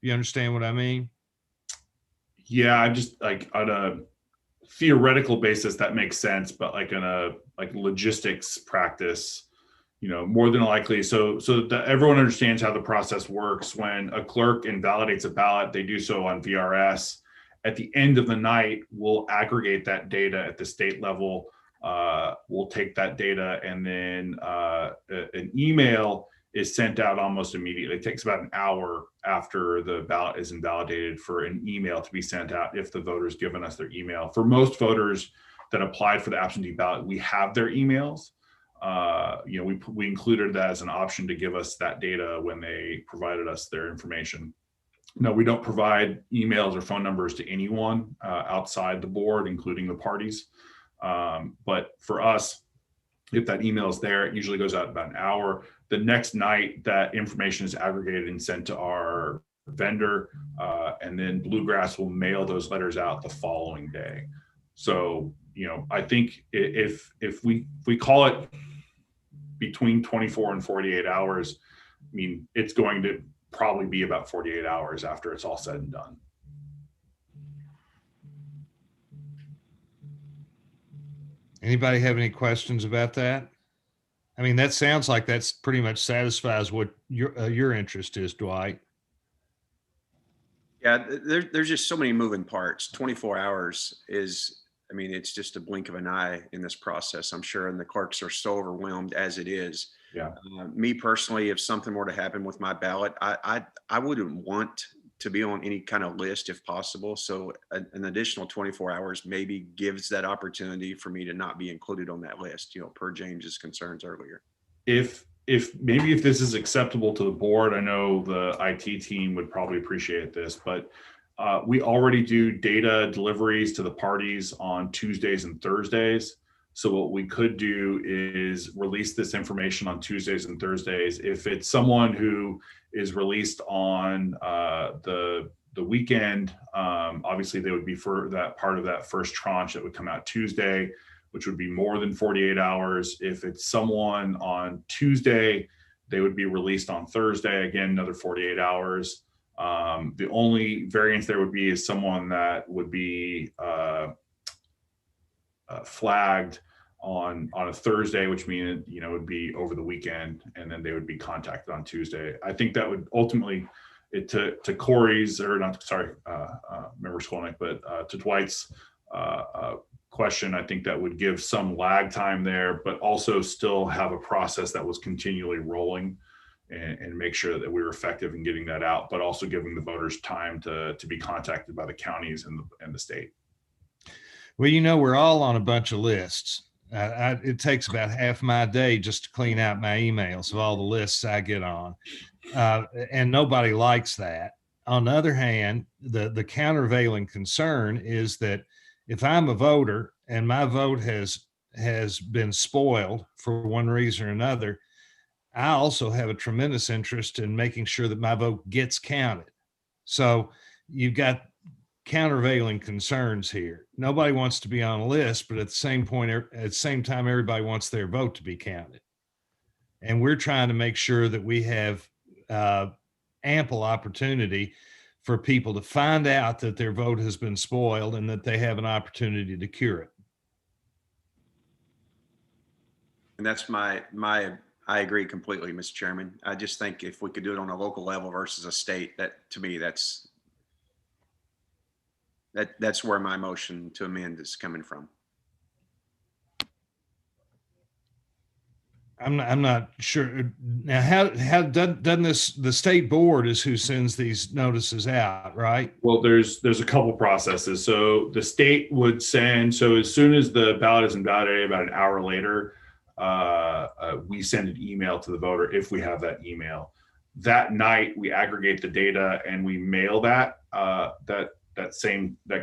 Speaker 2: You understand what I mean?
Speaker 3: Yeah, I just like on a theoretical basis that makes sense, but like in a logistics practice, more than likely. So that everyone understands how the process works. When a clerk invalidates a ballot, they do so on VRS. At the end of the night, we'll aggregate that data at the state level. We'll take that data, and then an email is sent out almost immediately. It takes about an hour after the ballot is invalidated for an email to be sent out if the voter's given us their email. For most voters that applied for the absentee ballot, we have their emails. We included that as an option to give us that data when they provided us their information. No, we don't provide emails or phone numbers to anyone outside the board, including the parties. But for us, if that email is there, it usually goes out about an hour. The next night, that information is aggregated and sent to our vendor, and then Bluegrass will mail those letters out the following day. So, I think if we call it between 24 and 48 hours, I mean, it's going to probably be about 48 hours after it's all said and done.
Speaker 2: Anybody have any questions about that? I mean, that sounds like that's pretty much satisfies what your interest is, Dwight.
Speaker 7: Yeah, there's just so many moving parts. 24 hours is, I mean, it's just a blink of an eye in this process, I'm sure, and the clerks are so overwhelmed as it is.
Speaker 3: Yeah.
Speaker 7: Me personally, if something were to happen with my ballot, I wouldn't want to be on any kind of list if possible. So an additional 24 hours maybe gives that opportunity for me to not be included on that list, per James's concerns earlier.
Speaker 3: If this is acceptable to the board, I know the IT team would probably appreciate this, but we already do data deliveries to the parties on Tuesdays and Thursdays. So what we could do is release this information on Tuesdays and Thursdays. If it's someone who is released on the weekend, obviously they would be for that part of that first tranche that would come out Tuesday, which would be more than 48 hours. If it's someone on Tuesday, they would be released on Thursday, again, another 48 hours. The only variance there would be is someone that would be flagged on a Thursday, which means it would be over the weekend, and then they would be contacted on Tuesday. I think that would ultimately, to Corey's, or not, sorry, Member Skolnick, but to Dwight's question, I think that would give some lag time there, but also still have a process that was continually rolling and make sure that we were effective in getting that out, but also giving the voters time to be contacted by the counties and the state.
Speaker 2: Well, we're all on a bunch of lists. It takes about half my day just to clean out my emails of all the lists I get on. And nobody likes that. On the other hand, the countervailing concern is that if I'm a voter and my vote has been spoiled for one reason or another, I also have a tremendous interest in making sure that my vote gets counted. So you've got countervailing concerns here. Nobody wants to be on a list, but at the same point, at the same time, everybody wants their vote to be counted. And we're trying to make sure that we have ample opportunity for people to find out that their vote has been spoiled and that they have an opportunity to cure it.
Speaker 7: And that's I agree completely, Mr. Chairman. I just think if we could do it on a local level versus a state, that to me, that's where my motion to amend is coming from.
Speaker 2: I'm not sure now how doesn't the state board is who sends these notices out, right?
Speaker 3: Well, there's a couple processes. So the state would send, so as soon as the ballot is invalidated, about an hour later, we send an email to the voter if we have that email. That night, we aggregate the data and we mail that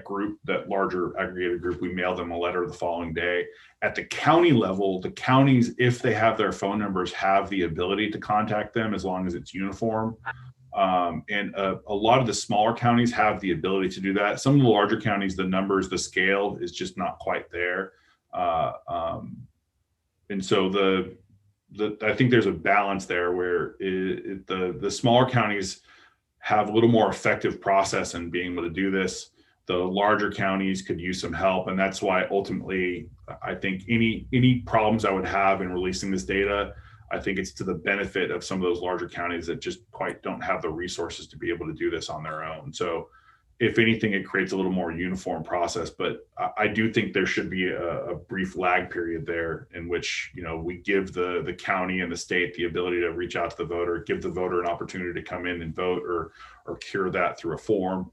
Speaker 3: group, that larger aggregated group, we mail them a letter the following day. At the county level, the counties, if they have their phone numbers, have the ability to contact them as long as it's uniform. And a lot of the smaller counties have the ability to do that. Some of the larger counties, the numbers, the scale is just not quite there. And so I think there's a balance there where the smaller counties have a little more effective process in being able to do this. The larger counties could use some help. And that's why ultimately, I think any problems I would have in releasing this data, I think it's to the benefit of some of those larger counties that just quite don't have the resources to be able to do this on their own. So if anything, it creates a little more uniform process, but I do think there should be a brief lag period there in which, we give the county and the state the ability to reach out to the voter, give the voter an opportunity to come in and vote or cure that through a form.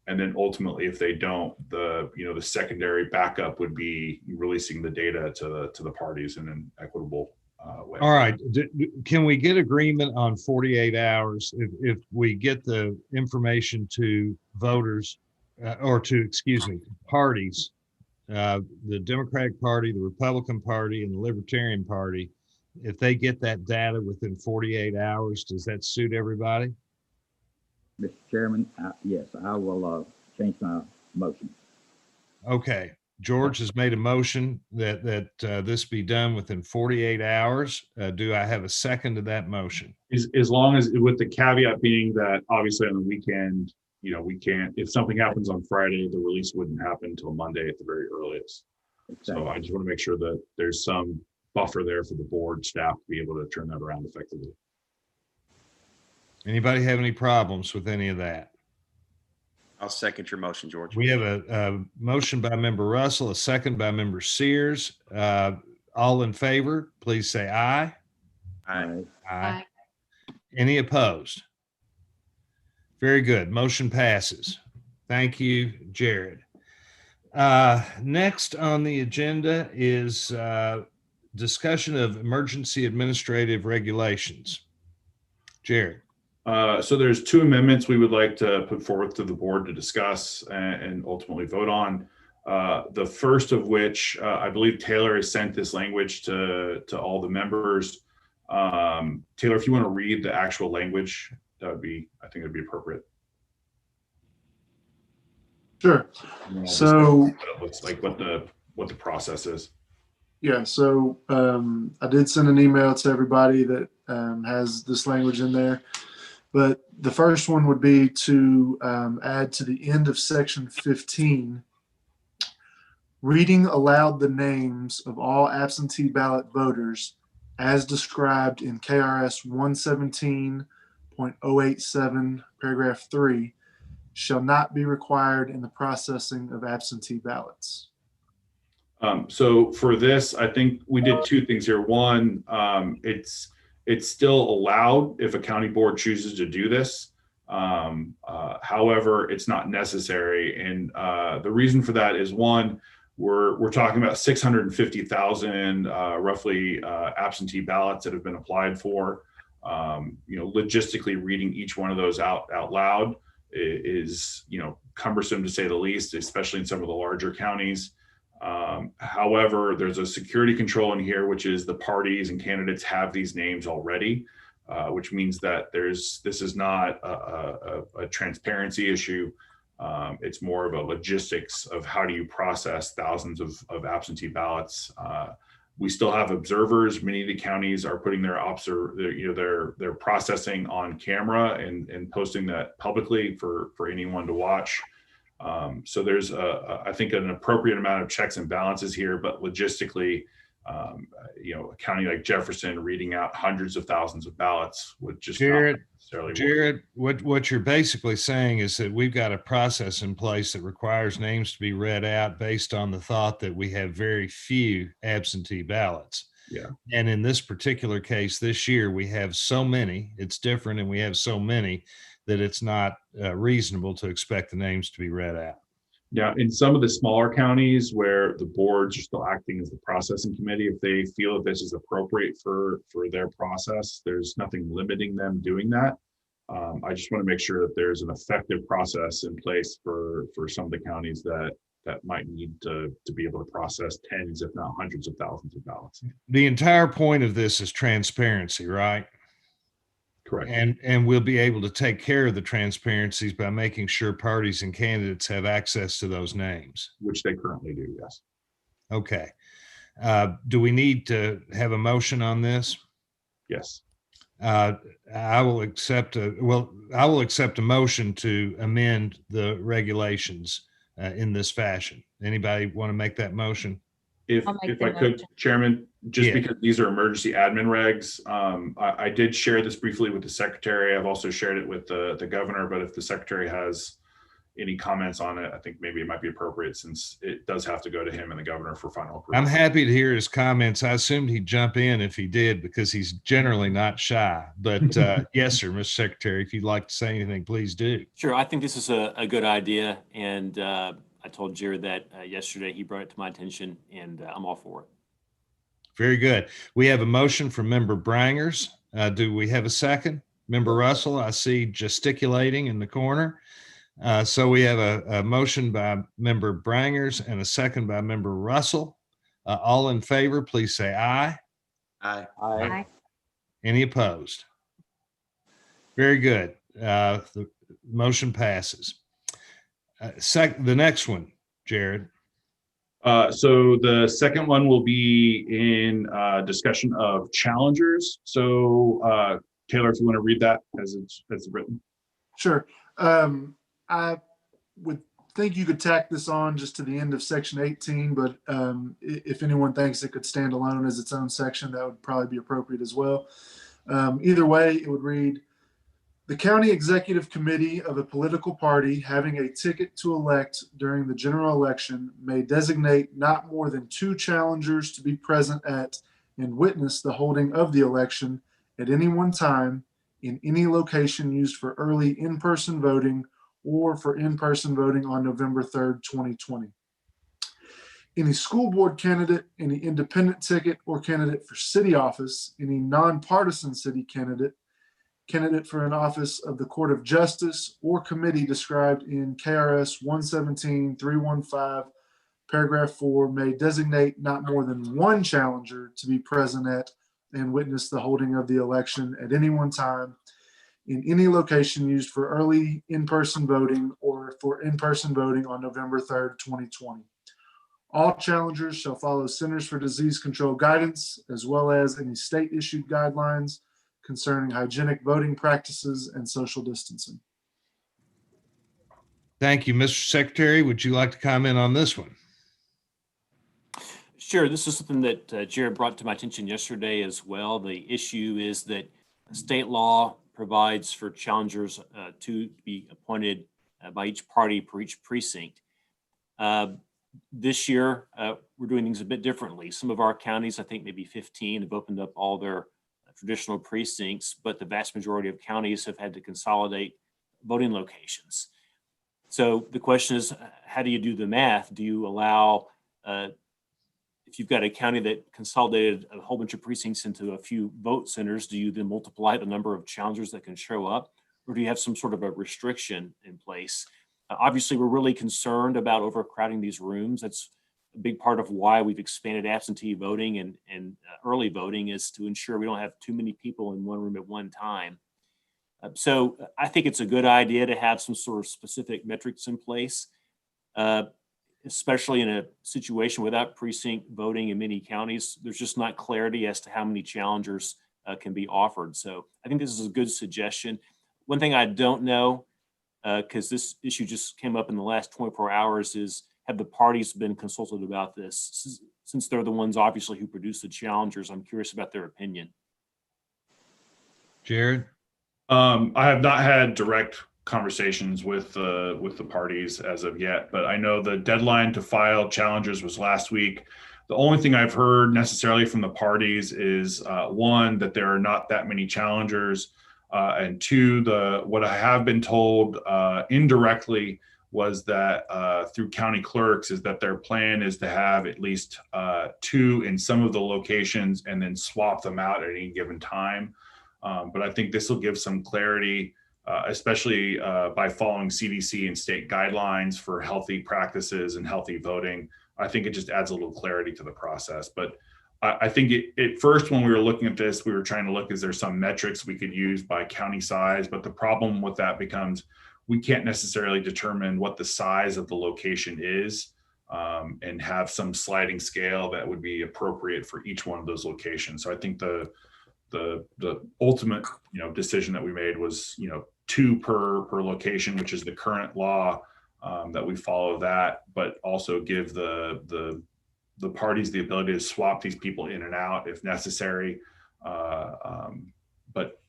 Speaker 3: And then ultimately, if they don't, the secondary backup would be releasing the data to the parties in an equitable way.
Speaker 2: All right. Can we get agreement on 48 hours if we get the information to voters parties, the Democratic Party, the Republican Party, and the Libertarian Party, if they get that data within 48 hours, does that suit everybody?
Speaker 4: Mr. Chairman, yes, I will change my motion.
Speaker 2: Okay. George has made a motion that this be done within 48 hours. Do I have a second to that motion?
Speaker 3: As long as, with the caveat being that obviously on the weekend, we can't, if something happens on Friday, the release wouldn't happen until Monday at the very earliest. Exactly. So I just want to make sure that there's some buffer there for the board staff to be able to turn that around effectively.
Speaker 2: Anybody have any problems with any of that?
Speaker 7: I'll second your motion, George.
Speaker 2: We have a motion by member Russell, a second by member Sears. All in favor, please say aye.
Speaker 7: Aye.
Speaker 2: Aye. Any opposed? Very good. Motion passes. Thank you, Jared. Next on the agenda is discussion of emergency administrative regulations. Jared.
Speaker 3: So there's two amendments we would like to put forward to the board to discuss and ultimately vote on. The first of which I believe Taylor has sent this language to all the members. Taylor, if you want to read the actual language, I think it'd be appropriate.
Speaker 13: Sure. So
Speaker 3: what it looks like, what the process is.
Speaker 13: Yeah. So I did send an email to everybody that has this language in there. But the first one would be to add to the end of section 15, reading aloud the names of all absentee ballot voters as described in KRS 117.087, paragraph 3, shall not be required in the processing of absentee ballots.
Speaker 3: So for this, I think we did two things here. One, it's still allowed if a county board chooses to do this. However, it's not necessary. And the reason for that is, one, we're talking about 650,000 roughly absentee ballots that have been applied for. Logistically reading each one of those out loud is cumbersome to say the least, especially in some of the larger counties. However, there's a security control in here, which is the parties and candidates have these names already, which means that this is not a transparency issue. It's more of a logistics of how do you process thousands of absentee ballots. We still have observers. Many of the counties are putting their processing on camera and posting that publicly for anyone to watch. So there's I think an appropriate amount of checks and balances here, but logistically, a county like Jefferson reading out hundreds of thousands of ballots would just not necessarily work.
Speaker 2: Jared, what you're basically saying is that we've got a process in place that requires names to be read out based on the thought that we have very few absentee ballots.
Speaker 3: Yeah.
Speaker 2: And in this particular case, this year, we have so many, it's different, and we have so many that it's not reasonable to expect the names to be read out.
Speaker 3: Now, in some of the smaller counties where the boards are still acting as the processing committee, if they feel that this is appropriate for their process, there's nothing limiting them doing that. I just want to make sure that there's an effective process in place for some of the counties that might need to be able to process tens, if not hundreds of thousands of ballots.
Speaker 2: The entire point of this is transparency, right?
Speaker 3: Correct.
Speaker 2: And we'll be able to take care of the transparencies by making sure parties and candidates have access to those names.
Speaker 3: Which they currently do, yes.
Speaker 2: Okay. Do we need to have a motion on this?
Speaker 3: Yes.
Speaker 2: I will accept a motion to amend the regulations in this fashion. Anybody want to make that motion?
Speaker 3: If I could, Chairman, just
Speaker 2: Yeah.
Speaker 3: because these are emergency admin regs, I did share this briefly with the secretary. I've also shared it with the governor, but if the secretary has any comments on it, I think maybe it might be appropriate since it does have to go to him and the governor for final approval.
Speaker 2: I'm happy to hear his comments. I assumed he'd jump in if he did because he's generally not shy. But yes, sir, Mr. Secretary, if you'd like to say anything, please do.
Speaker 1: Sure. I think this is a good idea. And I told Jared that yesterday. He brought it to my attention, and I'm all for it.
Speaker 2: Very good. We have a motion from Member Brangers. Do we have a second? Member Russell, I see gesticulating in the corner. So we have a motion by Member Brangers and a second by Member Russell. All in favor, please say aye.
Speaker 7: Aye.
Speaker 9: Aye.
Speaker 2: Any opposed? Very good. The motion passes. The next one, Jared.
Speaker 3: So the second one will be in discussion of challengers. So Taylor, if you want to read that as it's written.
Speaker 13: Sure. I would think you could tack this on just to the end of section 18, but if anyone thinks it could stand alone as its own section, that would probably be appropriate as well. Either way, it would read, the county executive committee of a political party having a ticket to elect during the general election may designate not more than 2 challengers to be present at and witness the holding of the election at any one time in any location used for early in-person voting or for in-person voting on November 3rd, 2020. Any school board candidate, any independent ticket or candidate for city office, any nonpartisan city candidate for an office of the Court of Justice or committee described in KRS 117-315, paragraph 4, may designate not more than 1 challenger to be present at and witness the holding of the election at any one time in any location used for early in-person voting or for in-person voting on November 3rd, 2020. All challengers shall follow Centers for Disease Control guidance as well as any state-issued guidelines concerning hygienic voting practices and social distancing.
Speaker 2: Thank you, Mr. Secretary. Would you like to comment on this one?
Speaker 1: Sure. This is something that Jared brought to my attention yesterday as well. The issue is that state law provides for challengers to be appointed by each party per each precinct. This year, we're doing things a bit differently. Some of our counties, I think maybe 15, have opened up all their traditional precincts, but the vast majority of counties have had to consolidate voting locations. So the question is, how do you do the math? Do you allow, if you've got a county that consolidated a whole bunch of precincts into a few vote centers, do you then multiply the number of challengers that can show up? Or do you have some sort of a restriction in place? Obviously, we're really concerned about overcrowding these rooms. That's a big part of why we've expanded absentee voting and early voting, is to ensure we don't have too many people in one room at one time. So I think it's a good idea to have some sort of specific metrics in place, especially in a situation without precinct voting in many counties. There's just not clarity as to how many challengers can be offered. So I think this is a good suggestion. One thing I don't know, because this issue just came up in the last 24 hours, is have the parties been consulted about this? Since they're the ones obviously who produce the challengers, I'm curious about their opinion.
Speaker 2: Jared?
Speaker 3: I have not had direct conversations with the parties as of yet, but I know the deadline to file challenges was last week. The only thing I've heard necessarily from the parties is one, that there are not that many challengers, and two, what I have been told indirectly was that through county clerks is that their plan is to have at least 2 in some of the locations and then swap them out at any given time. But I think this will give some clarity, especially by following CDC and state guidelines for healthy practices and healthy voting. I think it just adds a little clarity to the process. But I think at first, when we were looking at this, we were trying to look, is there some metrics we could use by county size? But the problem with that becomes we can't necessarily determine what the size of the location is, and have some sliding scale that would be appropriate for each one of those locations. So I think the ultimate, decision that we made was, 2 per location, which is the current law, that we follow that, but also give the parties the ability to swap these people in and out if necessary. But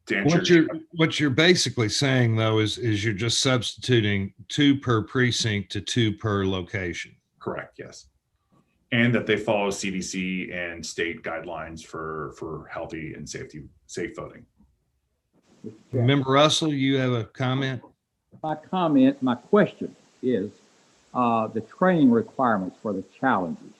Speaker 3: to answer
Speaker 2: What you're basically saying though is you're just substituting 2 per precinct to 2 per location.
Speaker 3: Correct. Yes. And that they follow CDC and state guidelines for healthy and safe voting.
Speaker 2: Member Russell, you have a comment?
Speaker 4: My question is the training requirements for the challengers.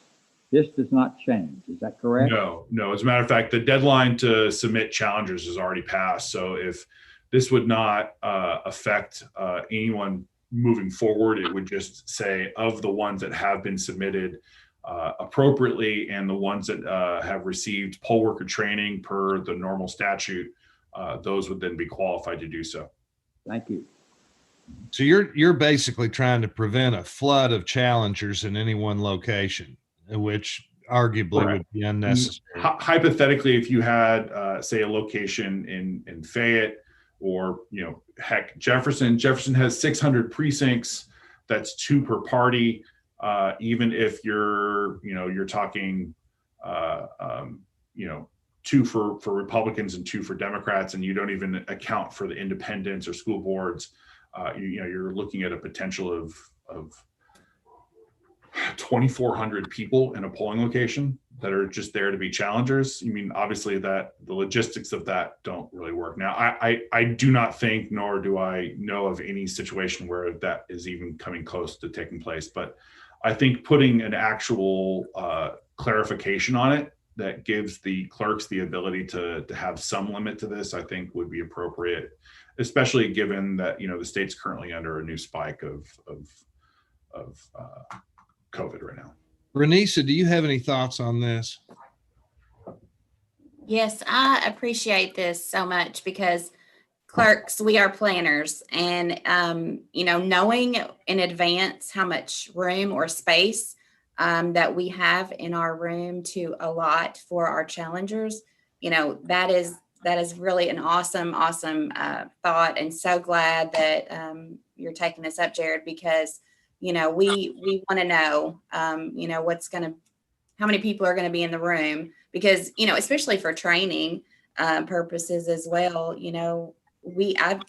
Speaker 4: This does not change. Is that correct?
Speaker 3: No. As a matter of fact, the deadline to submit challengers has already passed. So if this would not affect anyone moving forward, it would just say of the ones that have been submitted appropriately and the ones that have received poll worker training per the normal statute, those would then be qualified to do so.
Speaker 4: Thank you.
Speaker 2: So you're basically trying to prevent a flood of challengers in any one location, which arguably would be unnecessary.
Speaker 3: Hypothetically, if you had, say, a location in Fayette or, heck, Jefferson has 600 precincts. That's 2 per party. Even if you're talking, 2 for Republicans and 2 for Democrats, and you don't even account for the independents or school boards, you're looking at a potential of 2,400 people in a polling location that are just there to be challengers. Obviously that the logistics of that don't really work. Now, I do not think, nor do I know of any situation where that is even coming close to taking place. But I think putting an actual clarification on it that gives the clerks the ability to have some limit to this, I think would be appropriate, especially given that, the state's currently under a new spike of COVID right now.
Speaker 2: Renisa, do you have any thoughts on this?
Speaker 11: Yes, I appreciate this so much because clerks, we are planners, and knowing in advance how much room or space that we have in our room to allot for our challengers, that is really an awesome thought, and so glad that you're taking this up, Jared, because we want to know how many people are going to be in the room, because especially for training purposes as well.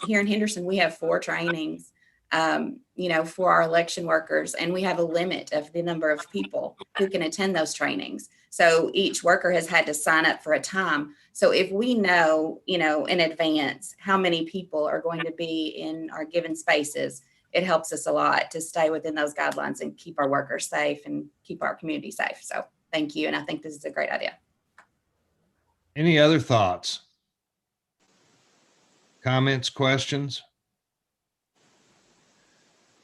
Speaker 11: Here in Henderson, we have 4 trainings, for our election workers, and we have a limit of the number of people who can attend those trainings. So each worker has had to sign up for a time. So if we know, in advance how many people are going to be in our given spaces, it helps us a lot to stay within those guidelines and keep our workers safe and keep our community safe. So thank you. And I think this is a great idea.
Speaker 2: Any other thoughts? Comments, questions?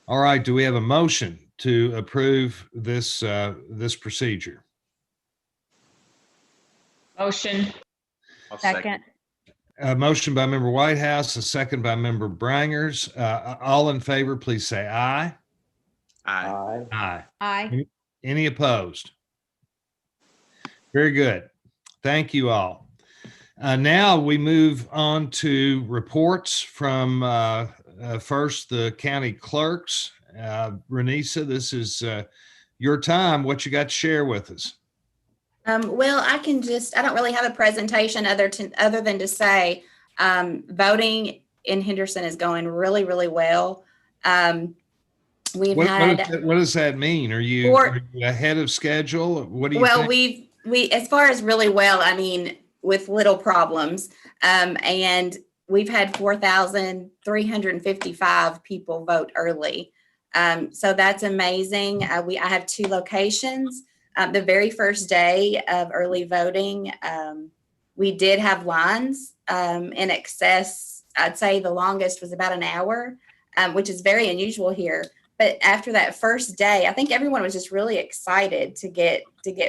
Speaker 2: All right, do we have a motion to approve this procedure?
Speaker 6: Motion.
Speaker 7: I'll
Speaker 9: Second.
Speaker 2: A motion by member Whitehouse, a second by member Brangers. All in favor, please say aye.
Speaker 7: Aye.
Speaker 2: Aye.
Speaker 9: Aye.
Speaker 2: Any opposed? Very good. Thank you all. Now we move on to reports from first the county clerks. Renisa, this is your time. What you got to share with us?
Speaker 11: Well, I don't really have a presentation other than to say, voting in Henderson is going really, really well. We've
Speaker 2: What
Speaker 11: had,
Speaker 2: does that mean? Are you ahead of schedule? What do you
Speaker 11: well,
Speaker 2: think?
Speaker 11: we, as far as really well, I mean, with little problems, and we've had 4,355 people vote early. So that's amazing. I have 2 locations. The very first day of early voting, we did have lines in excess. I'd say the longest was about an hour, which is very unusual here. But after that first day, I think everyone was just really excited to get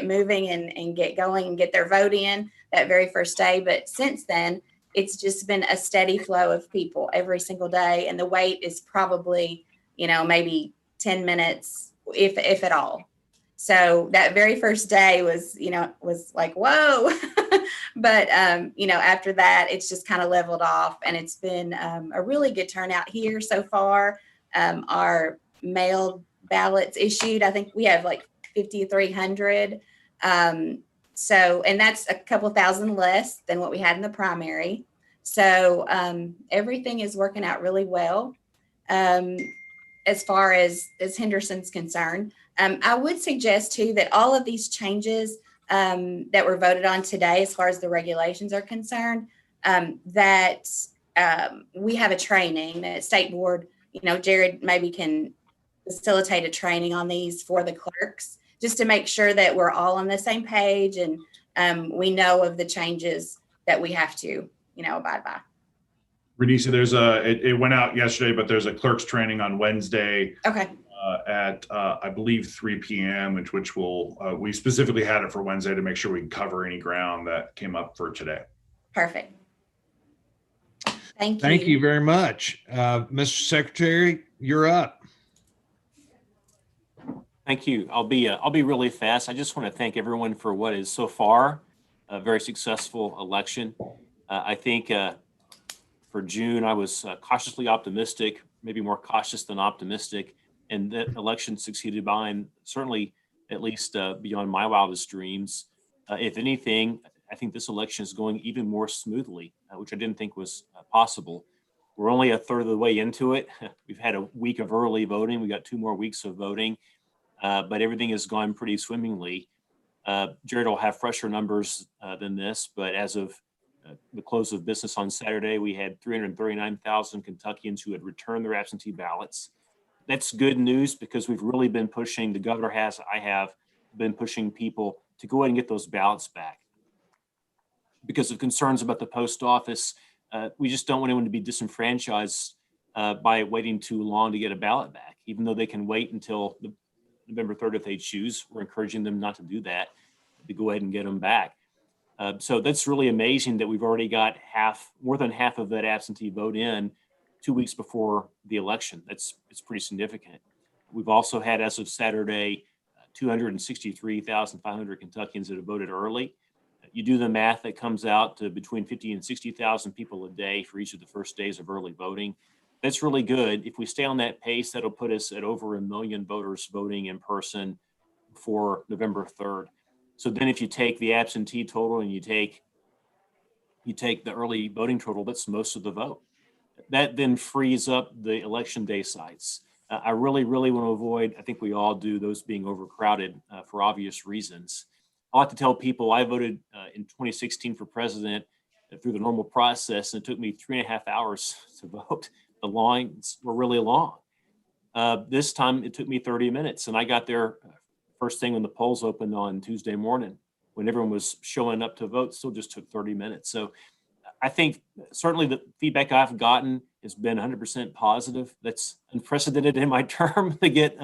Speaker 11: moving and get going and get their vote in that very first day. But since then, it's just been a steady flow of people every single day. And the wait is probably, maybe 10 minutes, if at all. So that very first day was like, whoa. But, after that, it's just kind of leveled off, and it's been a really good turnout here so far. Our mailed ballots issued, I think we have like 5,300. So, and that's a couple thousand less than what we had in the primary. So everything is working out really well as far as Henderson's concerned. I would suggest too that all of these changes that were voted on today, as far as the regulations are concerned, that we have a training that state board, Jared maybe can facilitate a training on these for the clerks, just to make sure that we're all on the same page and we know of the changes that we have to, abide by.
Speaker 3: Renisa, it went out yesterday, but there's a clerk's training on Wednesday.
Speaker 11: Okay.
Speaker 3: At I believe 3 p.m., which will we specifically had it for Wednesday to make sure we can cover any ground that came up for today.
Speaker 11: Perfect. Thank you.
Speaker 2: Thank you very much. Mr. Secretary, you're up.
Speaker 1: Thank you. I'll be really fast. I just want to thank everyone for what is so far a very successful election. I think for June, I was cautiously optimistic, maybe more cautious than optimistic, and that election succeeded by, certainly at least beyond my wildest dreams. If anything, I think this election is going even more smoothly, which I didn't think was possible. We're only a third of the way into it. We've had a week of early voting. We got 2 more weeks of voting, but everything has gone pretty swimmingly. Jared will have fresher numbers than this, but as of the close of business on Saturday, we had 339,000 Kentuckians who had returned their absentee ballots. That's good news because we've really been pushing, the governor has, I have been pushing people to go ahead and get those ballots back. Because of concerns about the post office, we just don't want anyone to be disenfranchised by waiting too long to get a ballot back. Even though they can wait until November 3rd if they choose, we're encouraging them not to do that, to go ahead and get them back. So that's really amazing that we've already got more than half of that absentee vote in 2 weeks before the election. It's pretty significant. We've also had, as of Saturday, 263,500 Kentuckians that have voted early. You do the math, that comes out to between 50 and 60,000 people a day for each of the first days of early voting. That's really good. If we stay on that pace, that'll put us at over 1 million voters voting in person for November 3rd. So then if you take the absentee total and you take the early voting total, that's most of the vote. That then frees up the election day sites. I really, really want to avoid, I think we all do, those being overcrowded for obvious reasons. I like to tell people I voted in 2016 for president through the normal process, and it took me 3.5 hours to vote. The lines were really long. This time it took me 30 minutes, and I got there first thing when the polls opened on Tuesday morning. When everyone was showing up to vote, still just took 30 minutes. So I think certainly the feedback I've gotten has been 100% positive. That's unprecedented in my term to get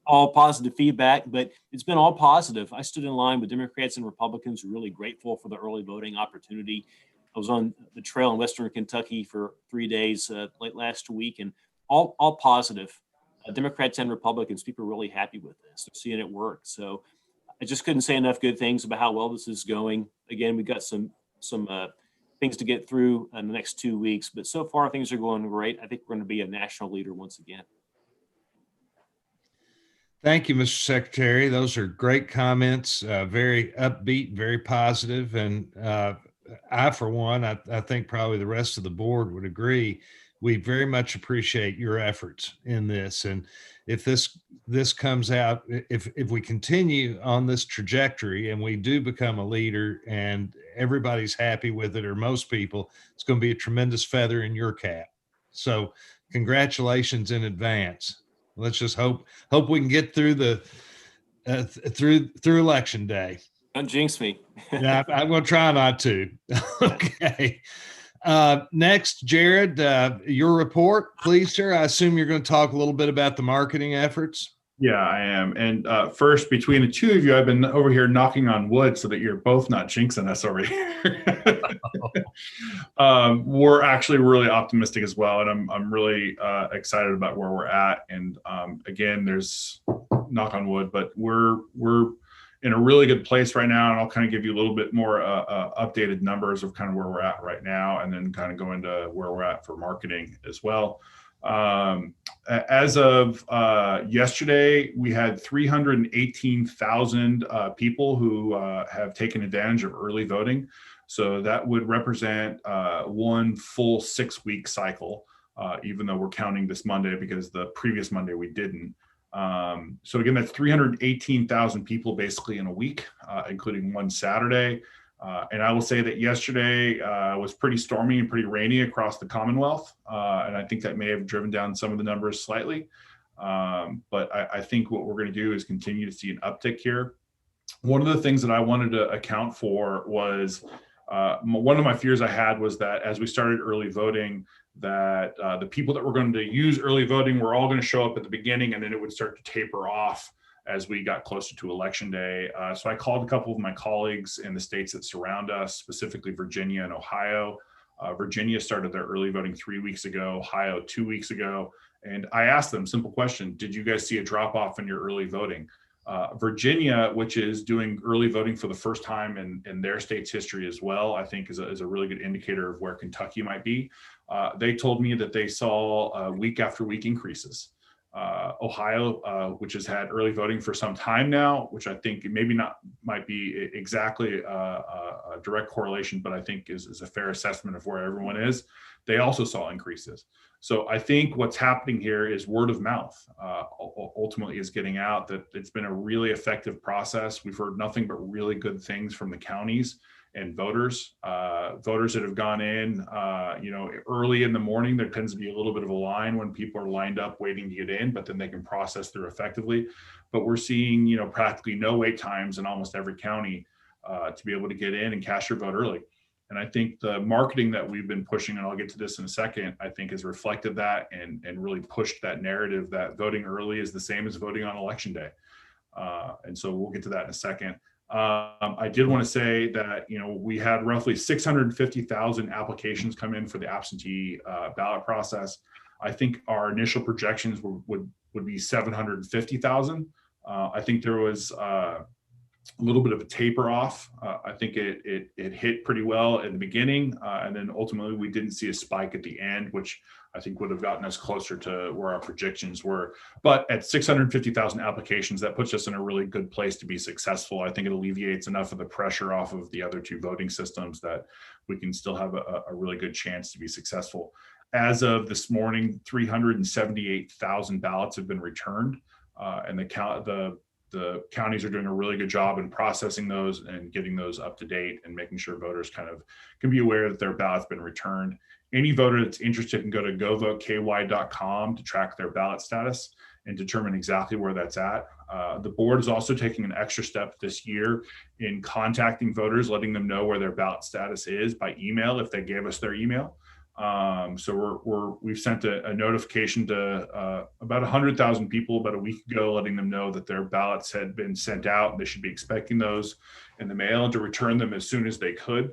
Speaker 1: all positive feedback, but it's been all positive. I stood in line with Democrats and Republicans who are really grateful for the early voting opportunity. was on the trail in Western Kentucky for 3 days late last week, and all positive. Democrats and Republicans, people are really happy with this. They're seeing it work. So I just couldn't say enough good things about how well this is going. Again, we've got some things to get through in the next 2 weeks, but so far things are going great. I think we're going to be a national leader once again.
Speaker 2: Thank you, Mr. Secretary. Those are great comments, very upbeat, very positive. And I, for one, I think probably the rest of the board would agree. We very much appreciate your efforts in this. And if this comes out, if we continue on this trajectory and we do become a leader and everybody's happy with it, or most people, it's going to be a tremendous feather in your cap. So congratulations in advance. Let's just hope we can get through the through election day.
Speaker 1: Don't jinx me.
Speaker 2: Yeah, I'm going to try not to. Okay. Next, Jared, your report, please, sir. I assume you're going to talk a little bit about the marketing efforts.
Speaker 3: Yeah, I am. And first, between the two of you, I've been over here knocking on wood so that you're both not jinxing us over here. We're actually really optimistic as well, and I'm really excited about where we're at. And again, there's knock on wood, but we're in a really good place right now. And I'll kind of give you a little bit more updated numbers of kind of where we're at right now, and then kind of go into where we're at for marketing as well. As of yesterday, we had 318,000 people who have taken advantage of early voting. So that would represent one full 6-week cycle, even though we're counting this Monday because the previous Monday we didn't. So again, that's 318,000 people basically in a week, including one Saturday. And I will say that yesterday was pretty stormy and pretty rainy across the Commonwealth. And I think that may have driven down some of the numbers slightly. But I think what we're going to do is continue to see an uptick here. One of the things that I wanted to account for was one of my fears I had was that as we started early voting, that the people that were going to use early voting were all going to show up at the beginning, and then it would start to taper off as we got closer to election day. So I called a couple of my colleagues in the states that surround us, specifically Virginia and Ohio. Virginia started their early voting 3 weeks ago, Ohio 2 weeks ago. And I asked them, simple question, did you guys see a drop off in your early voting? Virginia, which is doing early voting for the first time in their state's history as well, I think is a really good indicator of where Kentucky might be. They told me that they saw week after week increases. Ohio, which has had early voting for some time now, which I think might be exactly a direct correlation, but I think is a fair assessment of where everyone is. They also saw increases. So I think what's happening here is word of mouth ultimately is getting out that it's been a really effective process. We've heard nothing but really good things from the counties and voters that have gone in, early in the morning. There tends to be a little bit of a line when people are lined up waiting to get in, but then they can process through effectively. But we're seeing, practically no wait times in almost every county to be able to get in and cast your vote early. And I think the marketing that we've been pushing, and I'll get to this in a second, I think has reflected that and really pushed that narrative that voting early is the same as voting on election day. And so we'll get to that in a second. I did want to say that, we had roughly 650,000 applications come in for the absentee ballot process. I think our initial projections would be 750,000. I think there was a little bit of a taper off. I think it hit pretty well in the beginning, and then ultimately we didn't see a spike at the end, which I think would have gotten us closer to where our projections were. But at 650,000 applications, that puts us in a really good place to be successful. I think it alleviates enough of the pressure off of the other two voting systems that we can still have a really good chance to be successful. As of this morning, 378,000 ballots have been returned, and the counties are doing a really good job in processing those and getting those up to date and making sure voters kind of can be aware that their ballot's been returned. Any voter that's interested can go to govoteky.com to track their ballot status and determine exactly where that's at. The board is also taking an extra step this year in contacting voters, letting them know where their ballot status is by email if they gave us their email. So we've sent a notification to about 100,000 people about a week ago, letting them know that their ballots had been sent out and they should be expecting those in the mail and to return them as soon as they could.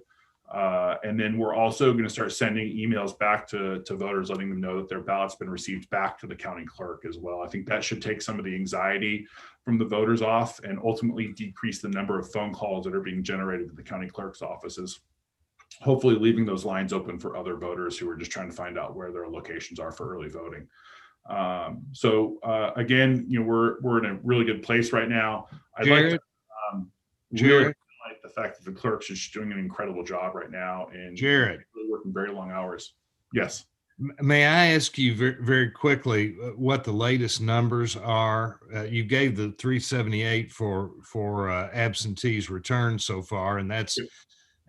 Speaker 3: And then we're also going to start sending emails back to voters, letting them know that their ballot's been received back to the county clerk as well. I think that should take some of the anxiety from the voters off and ultimately decrease the number of phone calls that are being generated to the county clerk's offices. Hopefully leaving those lines open for other voters who are just trying to find out where their locations are for early voting. Again, we're in a really good place right now. I'd like to really highlight the fact that the clerk's just doing an incredible job right now and
Speaker 2: Jared,
Speaker 3: really working very long hours. Yes.
Speaker 2: May I ask you very, very quickly what the latest numbers are? You gave the 378 for absentees returned so far, and that's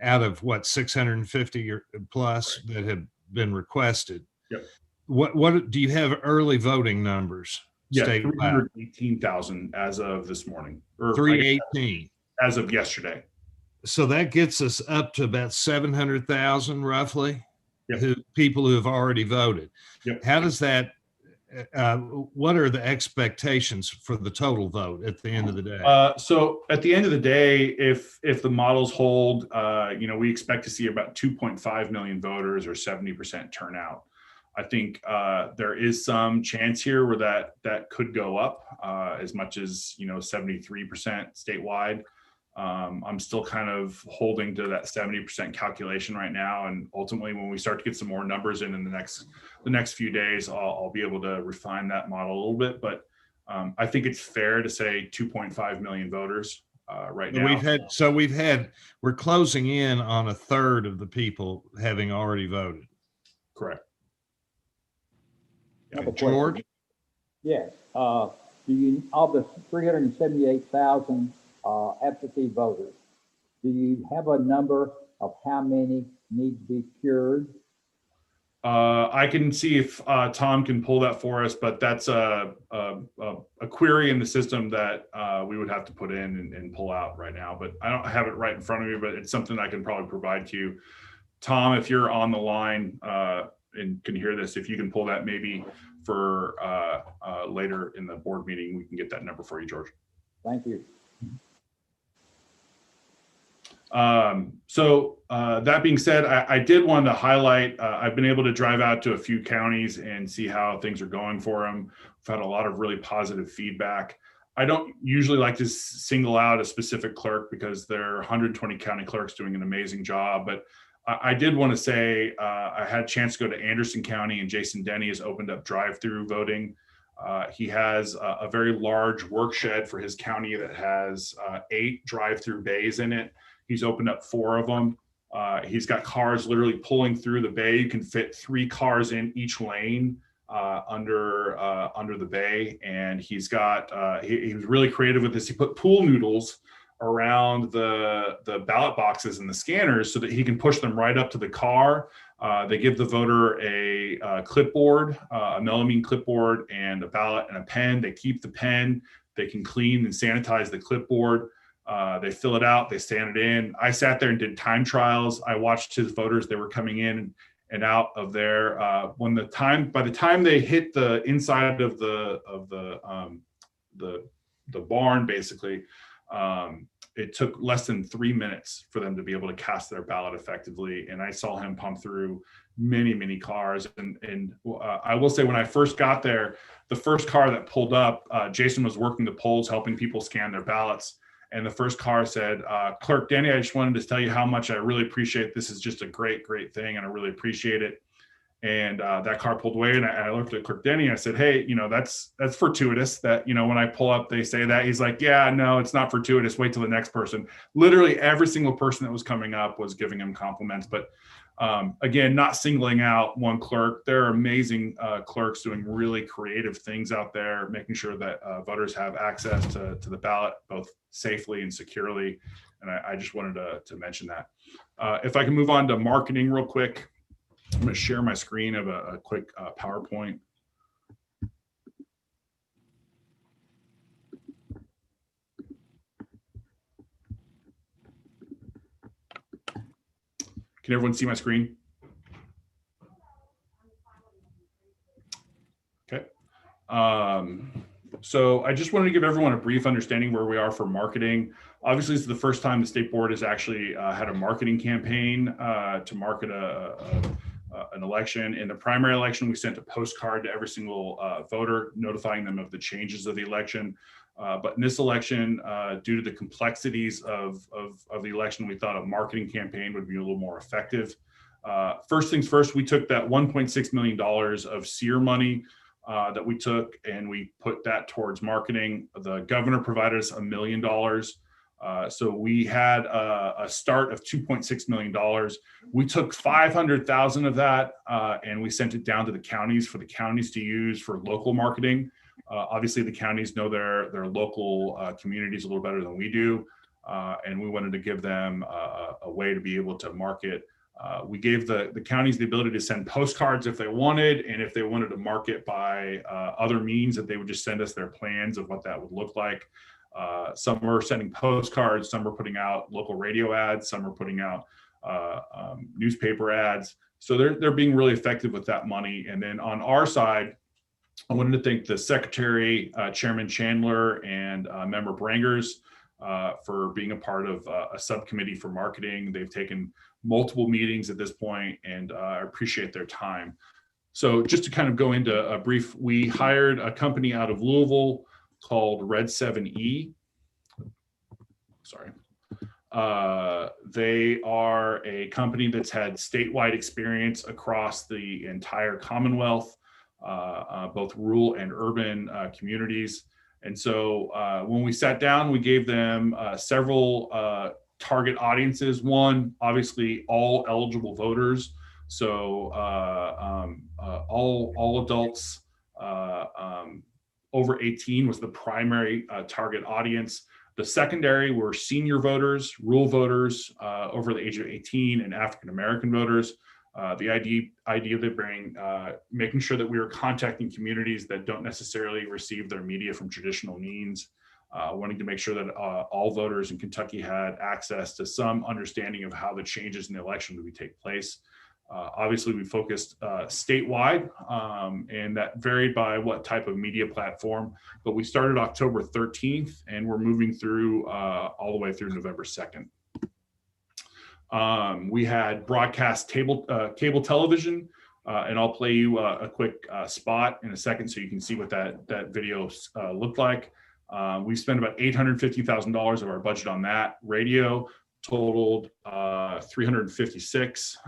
Speaker 2: out of what 650 or plus that have been requested.
Speaker 3: Yep.
Speaker 2: What do you have early voting numbers?
Speaker 3: Yeah,
Speaker 2: statewide?
Speaker 3: 318,000 as of this morning, or
Speaker 2: 318
Speaker 3: as of yesterday.
Speaker 2: So that gets us up to about 700,000 roughly.
Speaker 3: Yep.
Speaker 2: People who have already voted.
Speaker 3: Yep.
Speaker 2: How does that? What are the expectations for the total vote at the end of the day?
Speaker 3: So at the end of the day, if the models hold, we expect to see about 2.5 million voters or 70% turnout. I think there is some chance here where that could go up as much as 73% statewide. I'm still kind of holding to that 70% calculation right now, and ultimately, when we start to get some more numbers in the next few days, I'll be able to refine that model a little bit. But I think it's fair to say 2.5 million voters right now.
Speaker 2: We're closing in on a third of the people having already voted.
Speaker 3: Correct.
Speaker 2: George?
Speaker 4: Yes. Do you, of the 378,000 absentee voters, do you have a number of how many need to be cured?
Speaker 3: I can see if Tom can pull that for us, but that's a query in the system that we would have to put in and pull out right now. But I don't have it right in front of me, but it's something I can probably provide to you. Tom, if you're on the line and can hear this, if you can pull that maybe for later in the board meeting, we can get that number for you, George.
Speaker 4: Thank you.
Speaker 3: That being said, I did want to highlight, I've been able to drive out to a few counties and see how things are going for them. We've had a lot of really positive feedback. I don't usually like to single out a specific clerk because there are 120 county clerks doing an amazing job, but I did want to say I had a chance to go to Anderson County, and Jason Denny has opened up drive-through voting. He has a very large work shed for his county that has 8 drive-through bays in it. He's opened up 4 of them. He's got cars literally pulling through the bay. You can fit 3 cars in each lane under the bay. And he's got, he was really creative with this. He put pool noodles around the ballot boxes and the scanners so that he can push them right up to the car. They give the voter a clipboard, a melamine clipboard, and a ballot and a pen. They keep the pen. They can clean and sanitize the clipboard. They fill it out, they stand it in. I sat there and did time trials. I watched his voters. They were coming in and out of there. By the time they hit the inside of the barn, basically, it took less than 3 minutes for them to be able to cast their ballot effectively. And I saw him pump through many cars. And I will say, when I first got there, the first car that pulled up, Jason was working the polls, helping people scan their ballots. And the first car said, Clerk Denny, I just wanted to tell you how much I really appreciate it. This is just a great thing, and I really appreciate it. And that car pulled away, and I looked at Clerk Denny. I said, hey, that's fortuitous that, when I pull up, they say that. He's like, yeah, no, it's not fortuitous. Wait till the next person. Literally every single person that was coming up was giving him compliments. But again, not singling out one clerk. There are amazing clerks doing really creative things out there, making sure that voters have access to the ballot, both safely and securely. And I just wanted to mention that. If I can move on to marketing real quick. I'm going to share my screen of a quick PowerPoint. Can everyone see my screen? Okay. So I just wanted to give everyone a brief understanding where we are for marketing. Obviously, this is the first time the state board has actually had a marketing campaign to market an election. In the primary election, we sent a postcard to every single voter notifying them of the changes of the election. But in this election, due to the complexities of the election, we thought a marketing campaign would be a little more effective. First things first, we took that $1.6 million of SEER money that we took and we put that towards marketing. The governor provided us $1 million. So we had a start of $2.6 million. We took 500,000 of that and we sent it down to the counties for the counties to use for local marketing. Obviously, the counties know their local communities a little better than we do. And we wanted to give them a way to be able to market. We gave the counties the ability to send postcards if they wanted, and if they wanted to market by other means, that they would just send us their plans of what that would look like. Some were sending postcards, some were putting out local radio ads, some were putting out newspaper ads. So they're being really effective with that money. And then on our side, I wanted to thank the Secretary, Chairman Chandler, and Member Brangers for being a part of a subcommittee for marketing. They've taken multiple meetings at this point, and I appreciate their time. So just to kind of go into a brief, we hired a company out of Louisville called Red 7E. Sorry. They are a company that's had statewide experience across the entire Commonwealth, both rural and urban communities. And so when we sat down, we gave them several target audiences. One, obviously, all eligible voters. So all adults over 18 was the primary target audience. The secondary were senior voters, rural voters over the age of 18, and African-American voters. The idea they bring, making sure that we are contacting communities that don't necessarily receive their media from traditional means, wanting to make sure that all voters in Kentucky had access to some understanding of how the changes in the election would take place. Obviously, we focused statewide, and that varied by what type of media platform, but we started October 13th, and we're moving through all the way through November 2nd. We had broadcast cable television, and I'll play you a quick spot in a second so you can see what that video looked like. We spent about $850,000 of our budget on that. Radio totaled 356,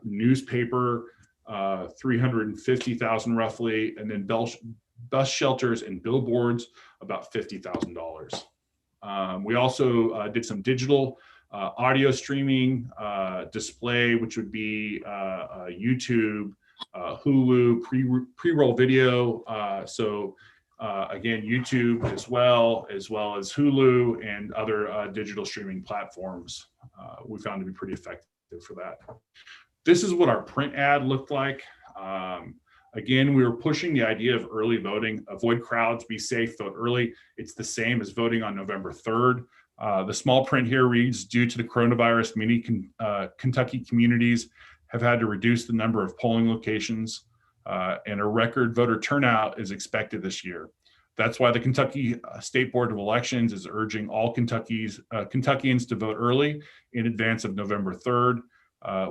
Speaker 3: newspaper 350,000 roughly, and then bus shelters and billboards about $50,000. We also did some digital audio streaming, display, which would be YouTube, Hulu, pre-roll video. Again, YouTube as well as Hulu and other digital streaming platforms. We found to be pretty effective for that. This is what our print ad looked like. Again, we were pushing the idea of early voting, avoid crowds, be safe, vote early. It's the same as voting on November 3rd. The small print here reads, due to the coronavirus, many Kentucky communities have had to reduce the number of polling locations, and a record voter turnout is expected this year. That's why the Kentucky State Board of Elections is urging all Kentuckians to vote early in advance of November 3rd.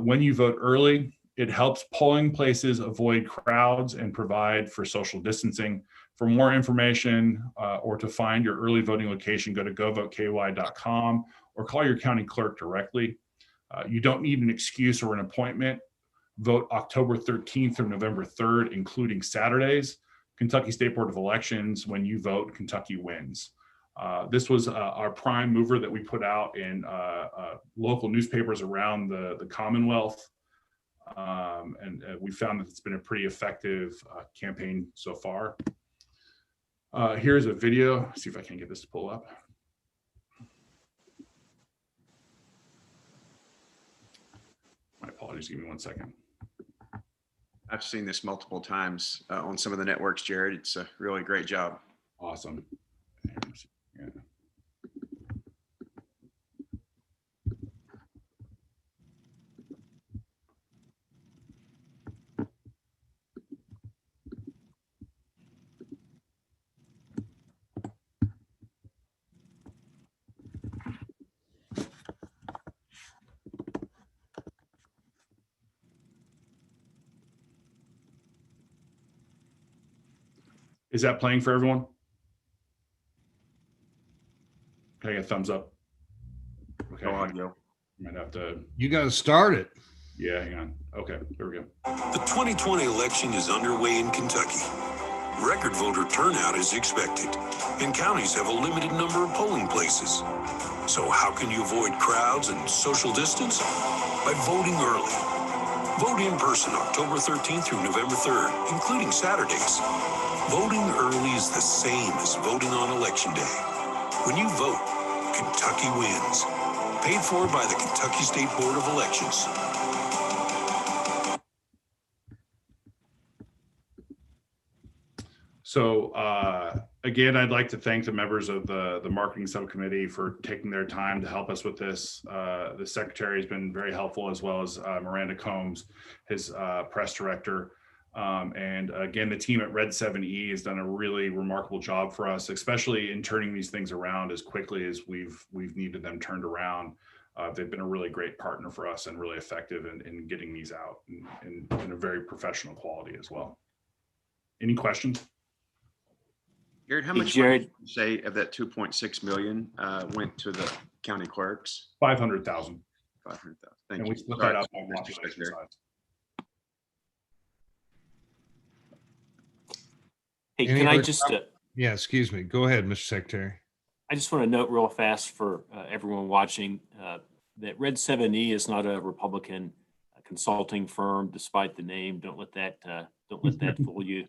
Speaker 3: When you vote early, it helps polling places avoid crowds and provide for social distancing. For more information or to find your early voting location, go to govoteky.com or call your county clerk directly. You don't need an excuse or an appointment. Vote October 13th through November 3rd, including Saturdays. Kentucky State Board of Elections, when you vote, Kentucky wins. This was our prime mover that we put out in local newspapers around the Commonwealth. And we found that it's been a pretty effective campaign so far. Here's a video. See if I can get this to pull up. My apologies, give me 1 second.
Speaker 7: I've seen this multiple times on some of the networks, Jared. It's a really great job.
Speaker 3: Awesome. Yeah. Is that playing for everyone? Can I get a thumbs up? Okay.
Speaker 7: No audio.
Speaker 3: Might have to,
Speaker 2: You got to start it.
Speaker 3: yeah, hang on. Okay, here we go.
Speaker 14: The 2020 election is underway in Kentucky. Record voter turnout is expected, and counties have a limited number of polling places. So how can you avoid crowds and social distance? By voting early. Vote in person October 13th through November 3rd, including Saturdays. Voting early is the same as voting on Election Day. When you vote, Kentucky wins. Paid for by the Kentucky State Board of Elections.
Speaker 3: So again, I'd like to thank the members of the marketing subcommittee for taking their time to help us with this. The secretary has been very helpful, as well as Miranda Combs, his press director. And again, the team at Red 7E has done a really remarkable job for us, especially in turning these things around as quickly as we've needed them turned around. They've been a really great partner for us and really effective in getting these out in a very professional quality as well. Any questions?
Speaker 7: Jared, how
Speaker 1: Hey,
Speaker 7: much
Speaker 1: Jared.
Speaker 7: money would you say of that 2.6 million went to the county clerks?
Speaker 3: 500,000.
Speaker 7: 500,000. Thank
Speaker 3: And
Speaker 7: you.
Speaker 3: we split
Speaker 7: Sorry,
Speaker 3: that up by
Speaker 7: Mr.
Speaker 3: population
Speaker 7: Secretary.
Speaker 3: size.
Speaker 1: Hey,
Speaker 2: Any
Speaker 1: can I
Speaker 2: other
Speaker 1: just,
Speaker 2: Yeah, excuse me. Go ahead, Mr. Secretary.
Speaker 1: I just want to note real fast for everyone watching that Red 7E is not a Republican consulting firm, despite the name. Don't let that fool you.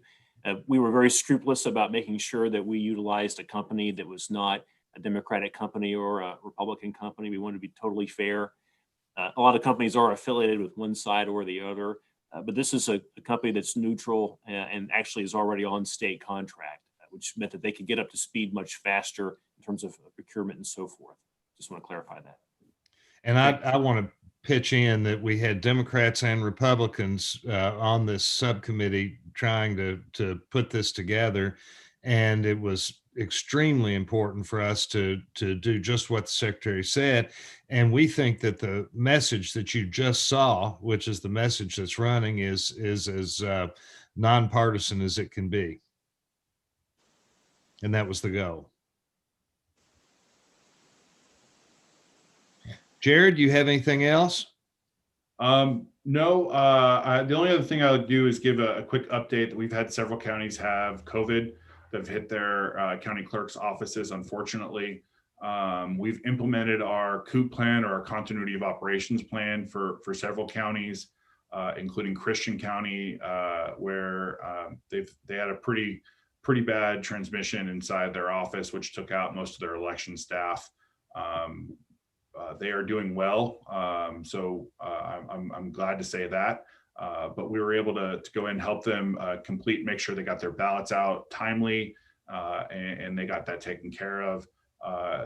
Speaker 1: We were very scrupulous about making sure that we utilized a company that was not a Democratic company or a Republican company. We wanted to be totally fair. A lot of companies are affiliated with one side or the other, but this is a company that's neutral and actually is already on state contract, which meant that they could get up to speed much faster in terms of procurement and so forth. Just want to clarify that.
Speaker 2: And I want to pitch in that we had Democrats and Republicans on this subcommittee trying to put this together. And it was extremely important for us to do just what the secretary said. And we think that the message that you just saw, which is the message that's running, is as nonpartisan as it can be. And that was the goal. Jared, you have anything else?
Speaker 3: No, the only other thing I would do is give a quick update that we've had several counties have COVID that have hit their county clerk's offices, unfortunately. We've implemented our COOP plan, or our continuity of operations plan, for several counties, including Christian County, where they had a pretty bad transmission inside their office, which took out most of their election staff. They are doing well, so I'm glad to say that. But we were able to go in and help them make sure they got their ballots out timely, and they got that taken care of.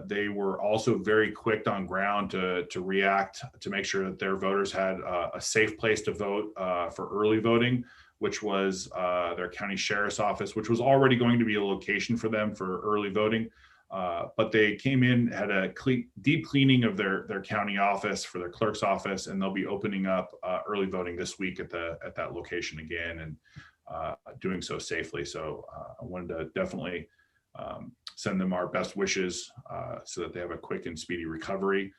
Speaker 3: They were also very quick on ground to react to make sure that their voters had a safe place to vote for early voting, which was their county sheriff's office, which was already going to be a location for them for early voting. But they came in, had a deep cleaning of their county office for their clerk's office, and they'll be opening up early voting this week at that location again, and doing so safely. So I wanted to definitely send them our best wishes so that they have a quick and speedy recovery.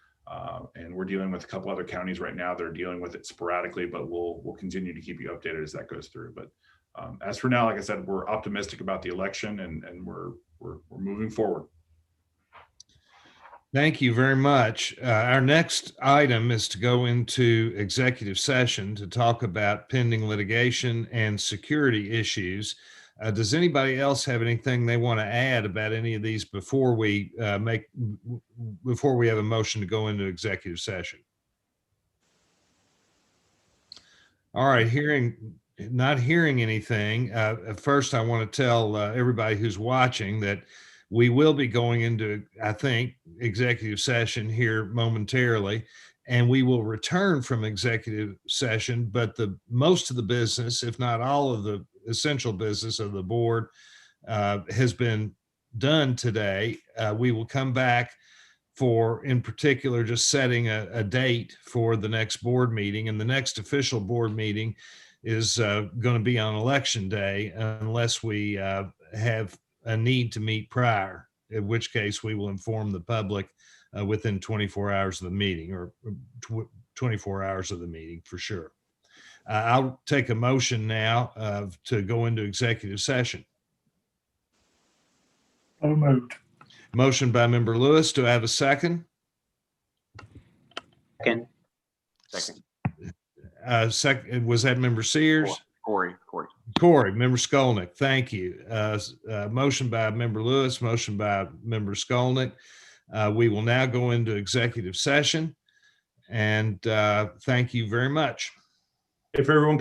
Speaker 3: And we're dealing with a couple other counties right now that are dealing with it sporadically, but we'll continue to keep you updated as that goes through. But as for now, like I said, we're optimistic about the election, and we're moving forward.
Speaker 2: Thank you very much. Our next item is to go into executive session to talk about pending litigation and security issues. Does anybody else have anything they want to add about any of these before we have a motion to go into executive session? All right, not hearing anything. First, I want to tell everybody who's watching that we will be going into, I think, executive session here momentarily, and we will return from executive session, but most of the business, if not all of the essential business of the board, has been done today. We will come back for, in particular, just setting a date for the next board meeting, and the next official board meeting is going to be on election day, unless we have a need to meet prior, in which case we will inform the public within 24 hours of the meeting, or 24 hours of the meeting for sure. I'll take a motion now to go into executive session.
Speaker 5: So moved.
Speaker 2: Motion by member Lewis. Do I have a second?
Speaker 7: Second.
Speaker 2: Second, was that member Sears?
Speaker 7: Corey.
Speaker 2: Corey, member Skolnick, thank you. Motion by member Lewis, motion by member Skolnick. We will now go into executive session, and thank you very much.
Speaker 3: If everyone